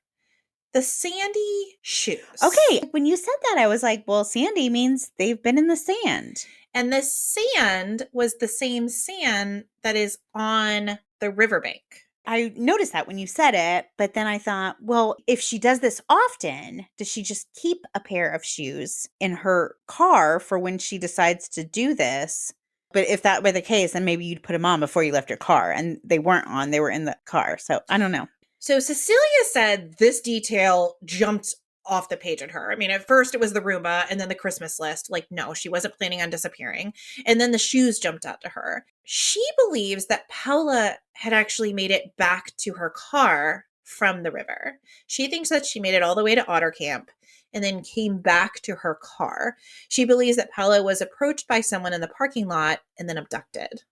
The sandy shoes. Okay, when you said that, I was like, well, sandy means they've been in the sand. And the sand was the same sand that is on the riverbank. I noticed that when you said it, but then I thought, well, if she does this often, does she just keep a pair of shoes in her car for when she decides to do this? But if that were the case, then maybe you'd put them on before you left your car, and they weren't on, they were in the car. So I don't know. So Cecilia said this detail jumped off the page at her. I mean, at first it was the Roomba and then the Christmas list. Like, no, she wasn't planning on disappearing. And then the shoes jumped out to her. She believes that Paola had actually made it back to her car from the river. She thinks that she made it all the way to Otter Camp and then came back to her car. She believes that Paola was approached by someone in the parking lot and then abducted.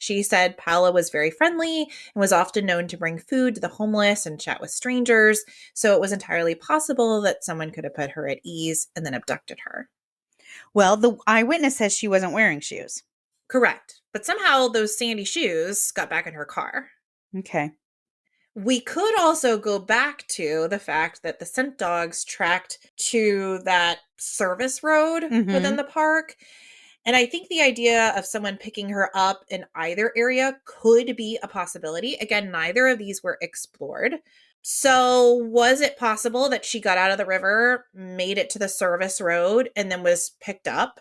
She said Paola was very friendly and was often known to bring food to the homeless and chat with strangers, so it was entirely possible that someone could have put her at ease and then abducted her. Well, the eyewitness says she wasn't wearing shoes. Correct. But somehow those sandy shoes got back in her car. Okay. We could also go back to the fact that the scent dogs tracked to that service road within the park. And I think the idea of someone picking her up in either area could be a possibility. Again, neither of these were explored. So was it possible that she got out of the river, made it to the service road, and then was picked up?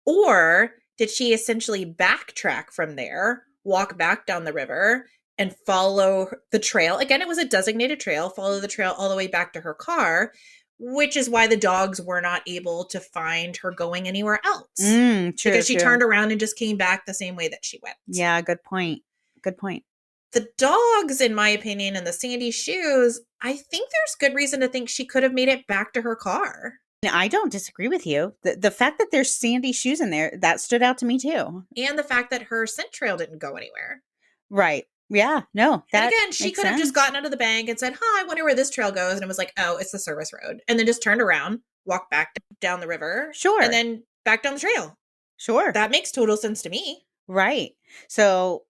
Or did she essentially backtrack from there, walk back down the river, and follow the trail? Again, it was a designated trail, follow the trail all the way back to her car, which is why the dogs were not able to find her going anywhere else. True, because she turned around and just came back the same way that she went. Yeah, good point. Good point. The dogs, in my opinion, and the sandy shoes, I think there's good reason to think she could have made it back to her car. I don't disagree with you. The fact that there's sandy shoes in there, that stood out to me too. And the fact that her scent trail didn't go anywhere. Right. Yeah, no. And again, she could have just gotten out of the bank and said, I wonder where this trail goes. And it was like, oh, it's the service road. And then just turned around, walked back down the river. Sure. And then back down the trail. Sure. That makes total sense to me. Right. So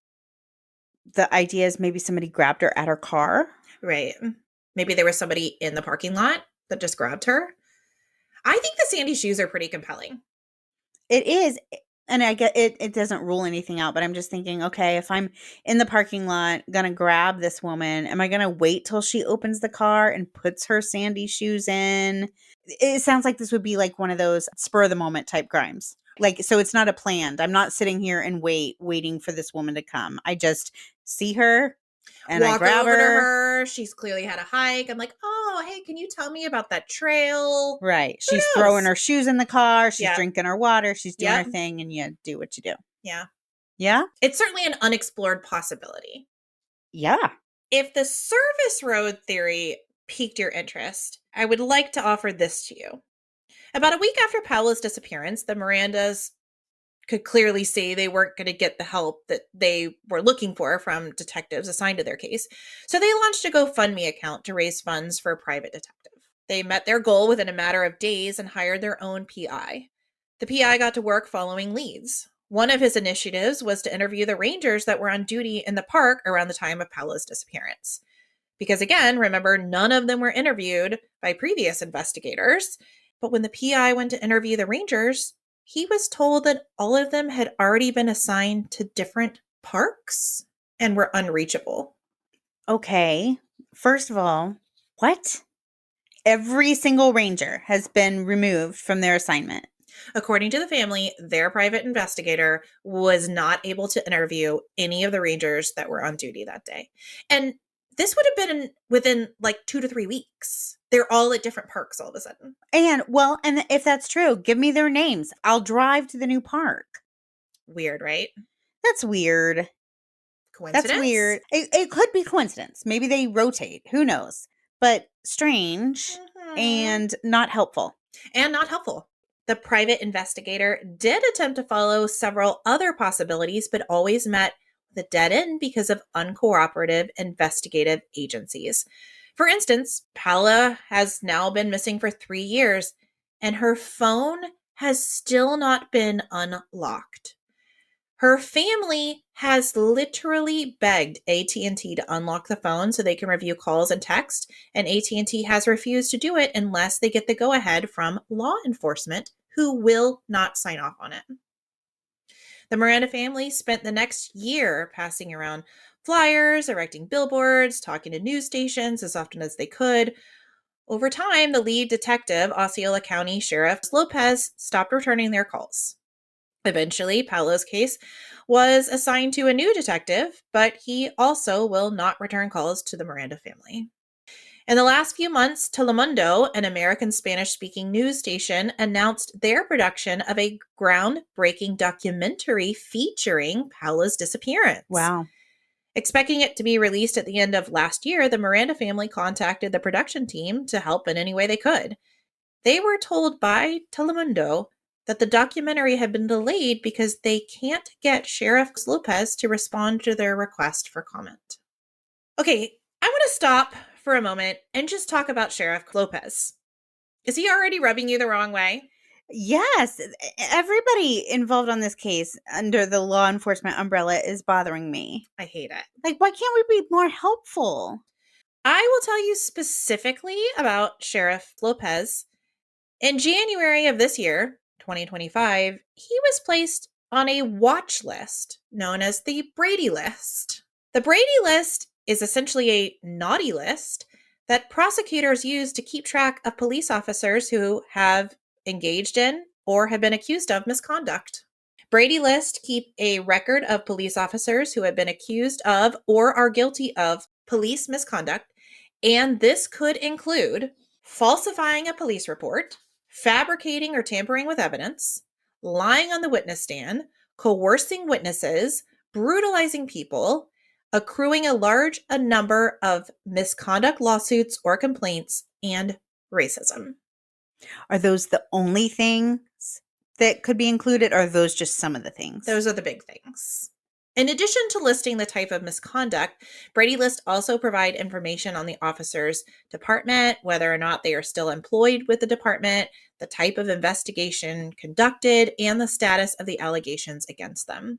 the idea is maybe somebody grabbed her at her car. Right. Maybe there was somebody in the parking lot that just grabbed her. I think the sandy shoes are pretty compelling. It is. And I get it, it doesn't rule anything out, but I'm just thinking, okay, if I'm in the parking lot, gonna grab this woman, am I gonna wait till she opens the car and puts her sandy shoes in? It sounds like this would be like one of those spur of the moment type crimes. Like, so it's not a planned. I'm not sitting here and waiting for this woman to come. I just see her and I Walk grab over to her. her. She's clearly had a hike. I'm like, oh, hey, can you tell me about that trail? Right. Who She's knows? throwing her shoes in the car. She's Yep. drinking her water. She's doing her Yep. thing, and you do what you do. Yeah. Yeah? It's certainly an unexplored possibility. Yeah. If the service road theory piqued your interest, I would like to offer this to you. About a week after Paola's disappearance, the Mirandas could clearly see they weren't going to get the help that they were looking for from detectives assigned to their case. So they launched a GoFundMe account to raise funds for a private detective. They met their goal within a matter of days and hired their own PI. The PI got to work following leads. One of his initiatives was to interview the rangers that were on duty in the park around the time of Paola's disappearance. Because again, remember, none of them were interviewed by previous investigators. But when the PI went to interview the rangers, he was told that all of them had already been assigned to different parks and were unreachable. Okay. First of all, what? Every single ranger has been removed from their assignment. According to the family, their private investigator was not able to interview any of the rangers that were on duty that day. And this would have been within like 2 to 3 weeks. They're all at different parks all of a sudden. And, well, and if that's true, give me their names. I'll drive to the new park. Weird, right? That's weird. Coincidence? That's weird. It could be coincidence. Maybe they rotate. Who knows? But strange and not helpful. And not helpful. The private investigator did attempt to follow several other possibilities, but always met with a dead end because of uncooperative investigative agencies. For instance, Paola has now been missing for 3 years, and her phone has still not been unlocked. Her family has literally begged AT&T to unlock the phone so they can review calls and text, and AT&T has refused to do it unless they get the go-ahead from law enforcement, who will not sign off on it. The Miranda family spent the next year passing around flyers, erecting billboards, talking to news stations as often as they could. Over time, the lead detective, Osceola County Sheriff Lopez, stopped returning their calls. Eventually, Paolo's case was assigned to a new detective, but he also will not return calls to the Miranda family. In the last few months, Telemundo, an American Spanish-speaking news station, announced their production of a groundbreaking documentary featuring Paola's disappearance. Wow. Expecting it to be released at the end of last year, the Miranda family contacted the production team to help in any way they could. They were told by Telemundo that the documentary had been delayed because they can't get Sheriff Lopez to respond to their request for comment. Okay, I want to stop for a moment and just talk about Sheriff Lopez. Is he already rubbing you the wrong way? Yes. Everybody involved on this case under the law enforcement umbrella is bothering me. I hate it. Like, why can't we be more helpful? I will tell you specifically about Sheriff Lopez. In January of this year, 2025, he was placed on a watch list known as the Brady list. The Brady list is essentially a naughty list that prosecutors use to keep track of police officers who have engaged in or have been accused of misconduct. Brady lists keep a record of police officers who have been accused of or are guilty of police misconduct, and this could include falsifying a police report, fabricating or tampering with evidence, lying on the witness stand, coercing witnesses, brutalizing people, accruing a number of misconduct lawsuits or complaints, and racism. Are those the only things that could be included, or are those just some of the things? Those are the big things. In addition to listing the type of misconduct, Brady lists also provide information on the officer's department, whether or not they are still employed with the department, the type of investigation conducted, and the status of the allegations against them.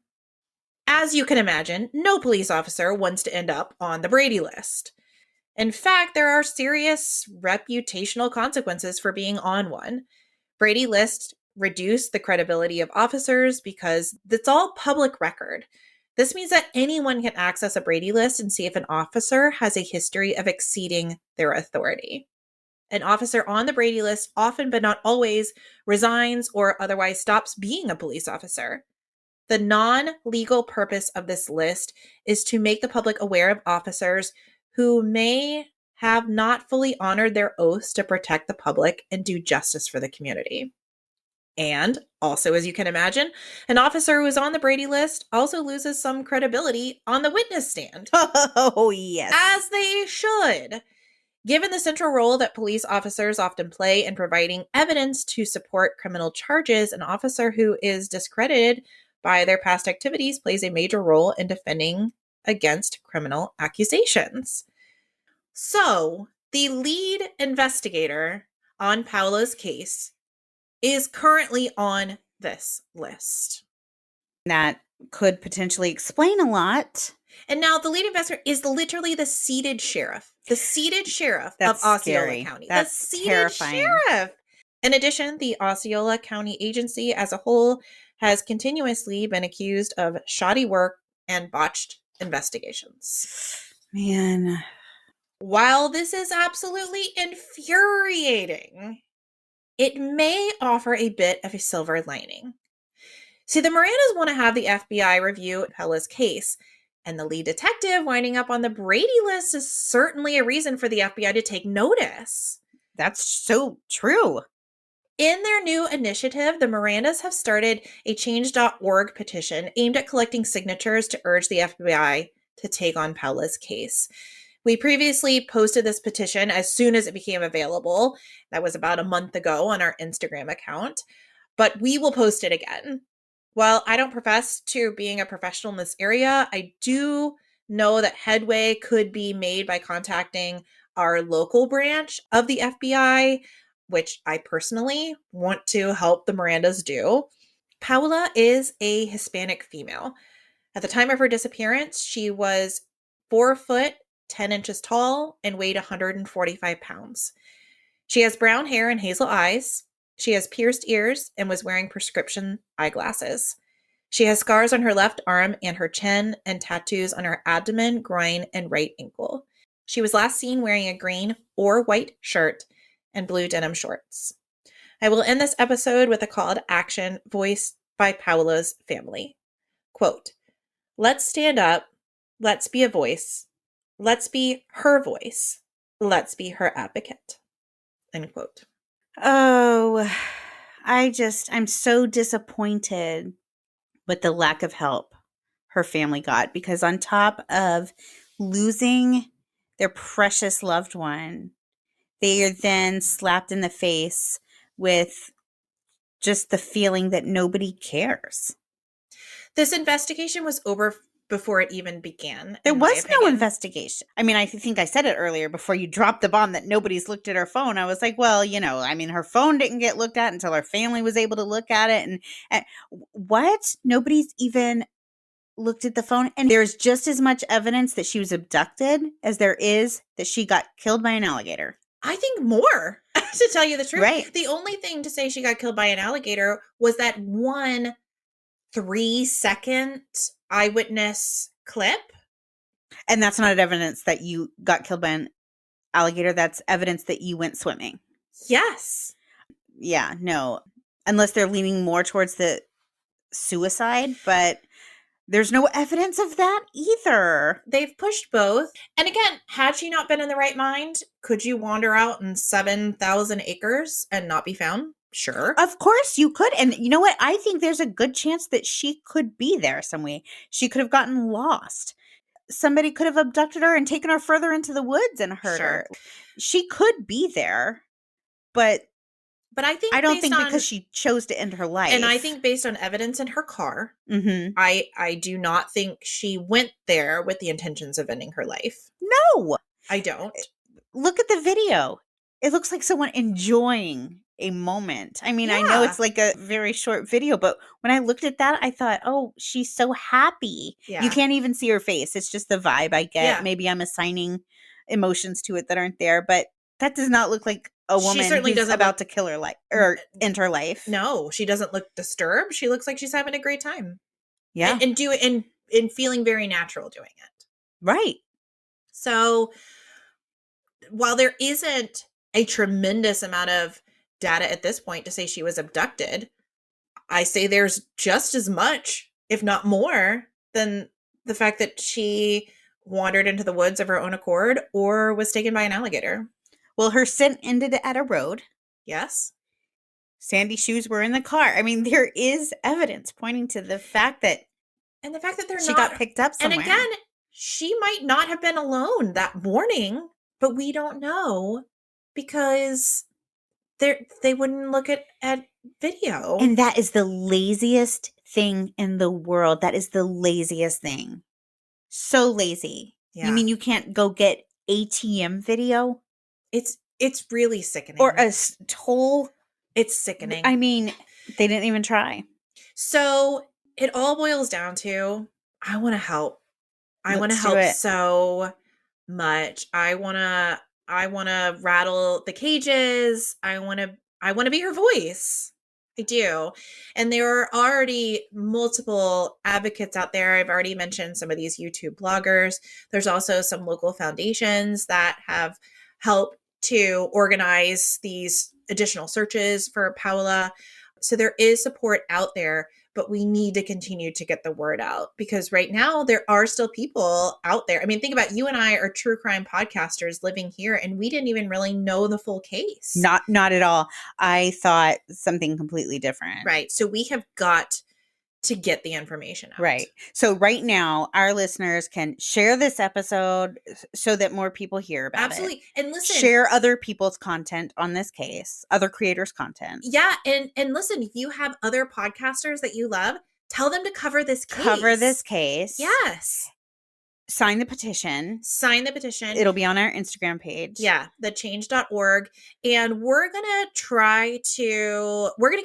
As you can imagine, no police officer wants to end up on the Brady list. In fact, there are serious reputational consequences for being on one. Brady lists reduce the credibility of officers because it's all public record. This means that anyone can access a Brady list and see if an officer has a history of exceeding their authority. An officer on the Brady list often, but not always, resigns or otherwise stops being a police officer. The non-legal purpose of this list is to make the public aware of officers who may have not fully honored their oaths to protect the public and do justice for the community. And also, as you can imagine, an officer who is on the Brady list also loses some credibility on the witness stand. Oh, yes. As they should. Given the central role that police officers often play in providing evidence to support criminal charges, an officer who is discredited by their past activities plays a major role in defending against criminal accusations. So, the lead investigator on Paola's case is currently on this list. That could potentially explain a lot. And now the lead investigator is literally the seated sheriff. The seated sheriff That's of Osceola scary. County. That's the seated terrifying. sheriff. In addition, the Osceola County agency as a whole has continuously been accused of shoddy work and botched investigations. Man. While this is absolutely infuriating, it may offer a bit of a silver lining. See, the Mirandas want to have the FBI review Paola's case, and the lead detective winding up on the Brady list is certainly a reason for the FBI to take notice. That's so true. In their new initiative, the Mirandas have started a change.org petition aimed at collecting signatures to urge the FBI to take on Paola's case. We previously posted this petition as soon as it became available. That was about a month ago on our Instagram account, but we will post it again. While I don't profess to being a professional in this area, I do know that headway could be made by contacting our local branch of the FBI, which I personally want to help the Mirandas do. Paola is a Hispanic female. At the time of her disappearance, she was 4 foot 10 inches tall and weighed 145 pounds. She has brown hair and hazel eyes. She has pierced ears and was wearing prescription eyeglasses. She has scars on her left arm and her chin and tattoos on her abdomen, groin, and right ankle. She was last seen wearing a green or white shirt and blue denim shorts. I will end this episode with a call to action voiced by Paola's family. Quote, "Let's stand up. Let's be a voice. Let's be her voice. Let's be her advocate." End quote. Oh, I'm so disappointed with the lack of help her family got, because on top of losing their precious loved one, they are then slapped in the face with just the feeling that nobody cares. This investigation was over before it even began. There was no investigation. I mean, I think I said it earlier before you dropped the bomb that nobody's looked at her phone. I was like, well, her phone didn't get looked at until her family was able to look at it. And what? Nobody's even looked at the phone. And there's just as much evidence that she was abducted as there is that she got killed by an alligator. I think more, to tell you the truth. Right. The only thing to say she got killed by an alligator was that one 3-second eyewitness clip. And that's not evidence that you got killed by an alligator. That's evidence that you went swimming. Yes. Yeah, no. Unless they're leaning more towards the suicide, but there's no evidence of that either. They've pushed both. And again, had she not been in the right mind, could you wander out in 7,000 acres and not be found? Sure. Of course you could. And you know what? I think there's a good chance that she could be there some way. She could have gotten lost. Somebody could have abducted her and taken her further into the woods and hurt her. She could be there, but I don't think because she chose to end her life. And I think based on evidence in her car, mm-hmm. I do not think she went there with the intentions of ending her life. No. I don't. Look at the video. It looks like someone enjoying a moment. I mean, Yeah. I know it's like a very short video, but when I looked at that, I thought, oh, she's so happy. Yeah. You can't even see her face. It's just the vibe I get. Yeah. Maybe I'm assigning emotions to it that aren't there. But that does not look like a She woman certainly who's doesn't about to kill her life or end her life. No, she doesn't look disturbed. She looks like she's having a great time. Yeah. And feeling very natural doing it. Right. So while there isn't a tremendous amount of data at this point to say she was abducted, I say there's just as much, if not more, than the fact that she wandered into the woods of her own accord or was taken by an alligator. Well, her scent ended at a road. Yes. Sandy shoes were in the car. I mean, there is evidence pointing to the fact that And the fact that they're she not got picked up somewhere. And again, she might not have been alone that morning, but we don't know because they wouldn't look at video. And that is the laziest thing in the world. That is the laziest thing. So lazy. Yeah. You mean you can't go get ATM video? It's really sickening. Or a toll? It's sickening. I mean, they didn't even try. So it all boils down to, I want to help. I want to help so much. I want to rattle the cages. I want to be her voice. I do. And there are already multiple advocates out there. I've already mentioned some of these YouTube bloggers. There's also some local foundations that have helped to organize these additional searches for Paola. So there is support out there, but we need to continue to get the word out because right now there are still people out there. I mean, think about you and I are true crime podcasters living here and we didn't even really know the full case. Not at all. I thought something completely different. Right. So we have got to get the information out. Right. So right now, our listeners can share this episode so that more people hear about it. Absolutely. And listen. Share other people's content on this case, other creators' content. Yeah. And listen, if you have other podcasters that you love, tell them to cover this case. Cover this case. Yes. Sign the petition. Sign the petition. It'll be on our Instagram page. Yeah, thechange.org. And we're going to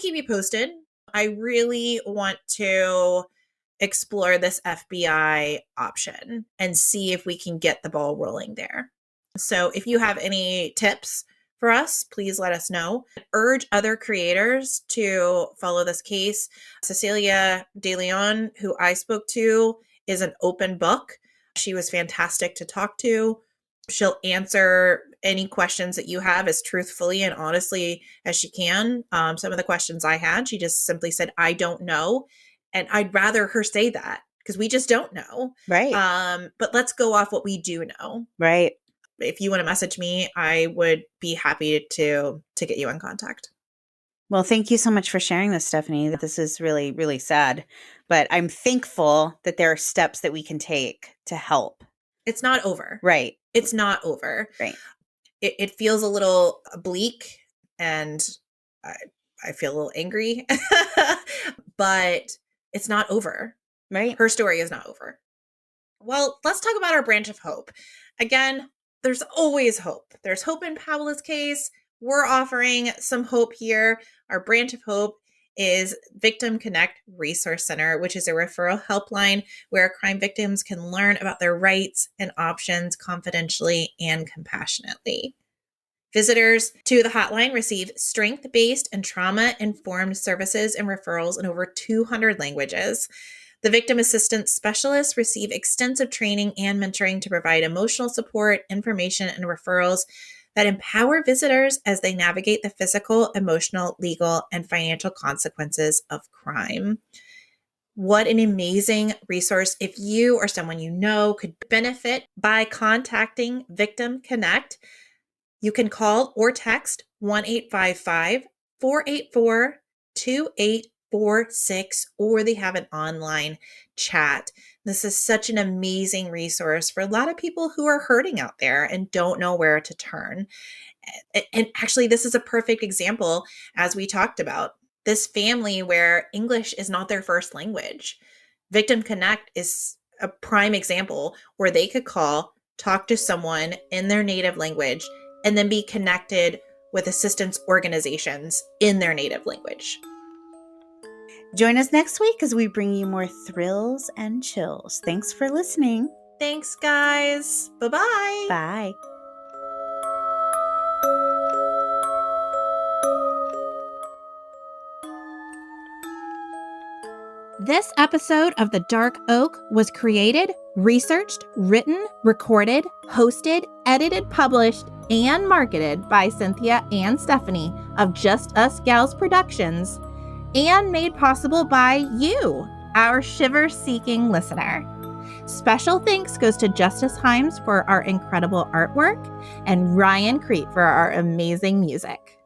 keep you posted. I really want to explore this FBI option and see if we can get the ball rolling there. So if you have any tips for us, please let us know. Urge other creators to follow this case. Cecilia De Leon, who I spoke to, is an open book. She was fantastic to talk to. She'll answer any questions that you have as truthfully and honestly as she can. Some of the questions I had, she just simply said, I don't know. And I'd rather her say that because we just don't know. Right. But let's go off what we do know. Right. If you want to message me, I would be happy to get you in contact. Well, thank you so much for sharing this, Stefanie. This is really, really sad, but I'm thankful that there are steps that we can take to help. It's not over. Right. It's not over. Right. It feels a little bleak and I feel a little angry, but it's not over. Right. Her story is not over. Well, let's talk about our branch of hope. Again, there's always hope. There's hope in Paola's case. We're offering some hope here. Our branch of hope is Victim Connect Resource Center, which is a referral helpline where crime victims can learn about their rights and options confidentially and compassionately. Visitors to the hotline receive strength-based and trauma-informed services and referrals in over 200 languages. The victim assistance specialists receive extensive training and mentoring to provide emotional support, information, and referrals that empower visitors as they navigate the physical, emotional, legal, and financial consequences of crime. What an amazing resource. If you or someone you know could benefit by contacting Victim Connect, you can call or text 1-855-484-2846, or they have an online chat. This is such an amazing resource for a lot of people who are hurting out there and don't know where to turn. And actually, this is a perfect example, as we talked about, this family where English is not their first language. Victim Connect is a prime example where they could call, talk to someone in their native language, and then be connected with assistance organizations in their native language. Join us next week as we bring you more thrills and chills. Thanks for listening. Thanks, guys. Bye-bye. Bye. This episode of The Dark Oak was created, researched, written, recorded, hosted, edited, published, and marketed by Cynthia and Stefanie of Just Us Gals Productions, and made possible by you, our shiver-seeking listener. Special thanks goes to Justice Himes for our incredible artwork and Ryan Crete for our amazing music.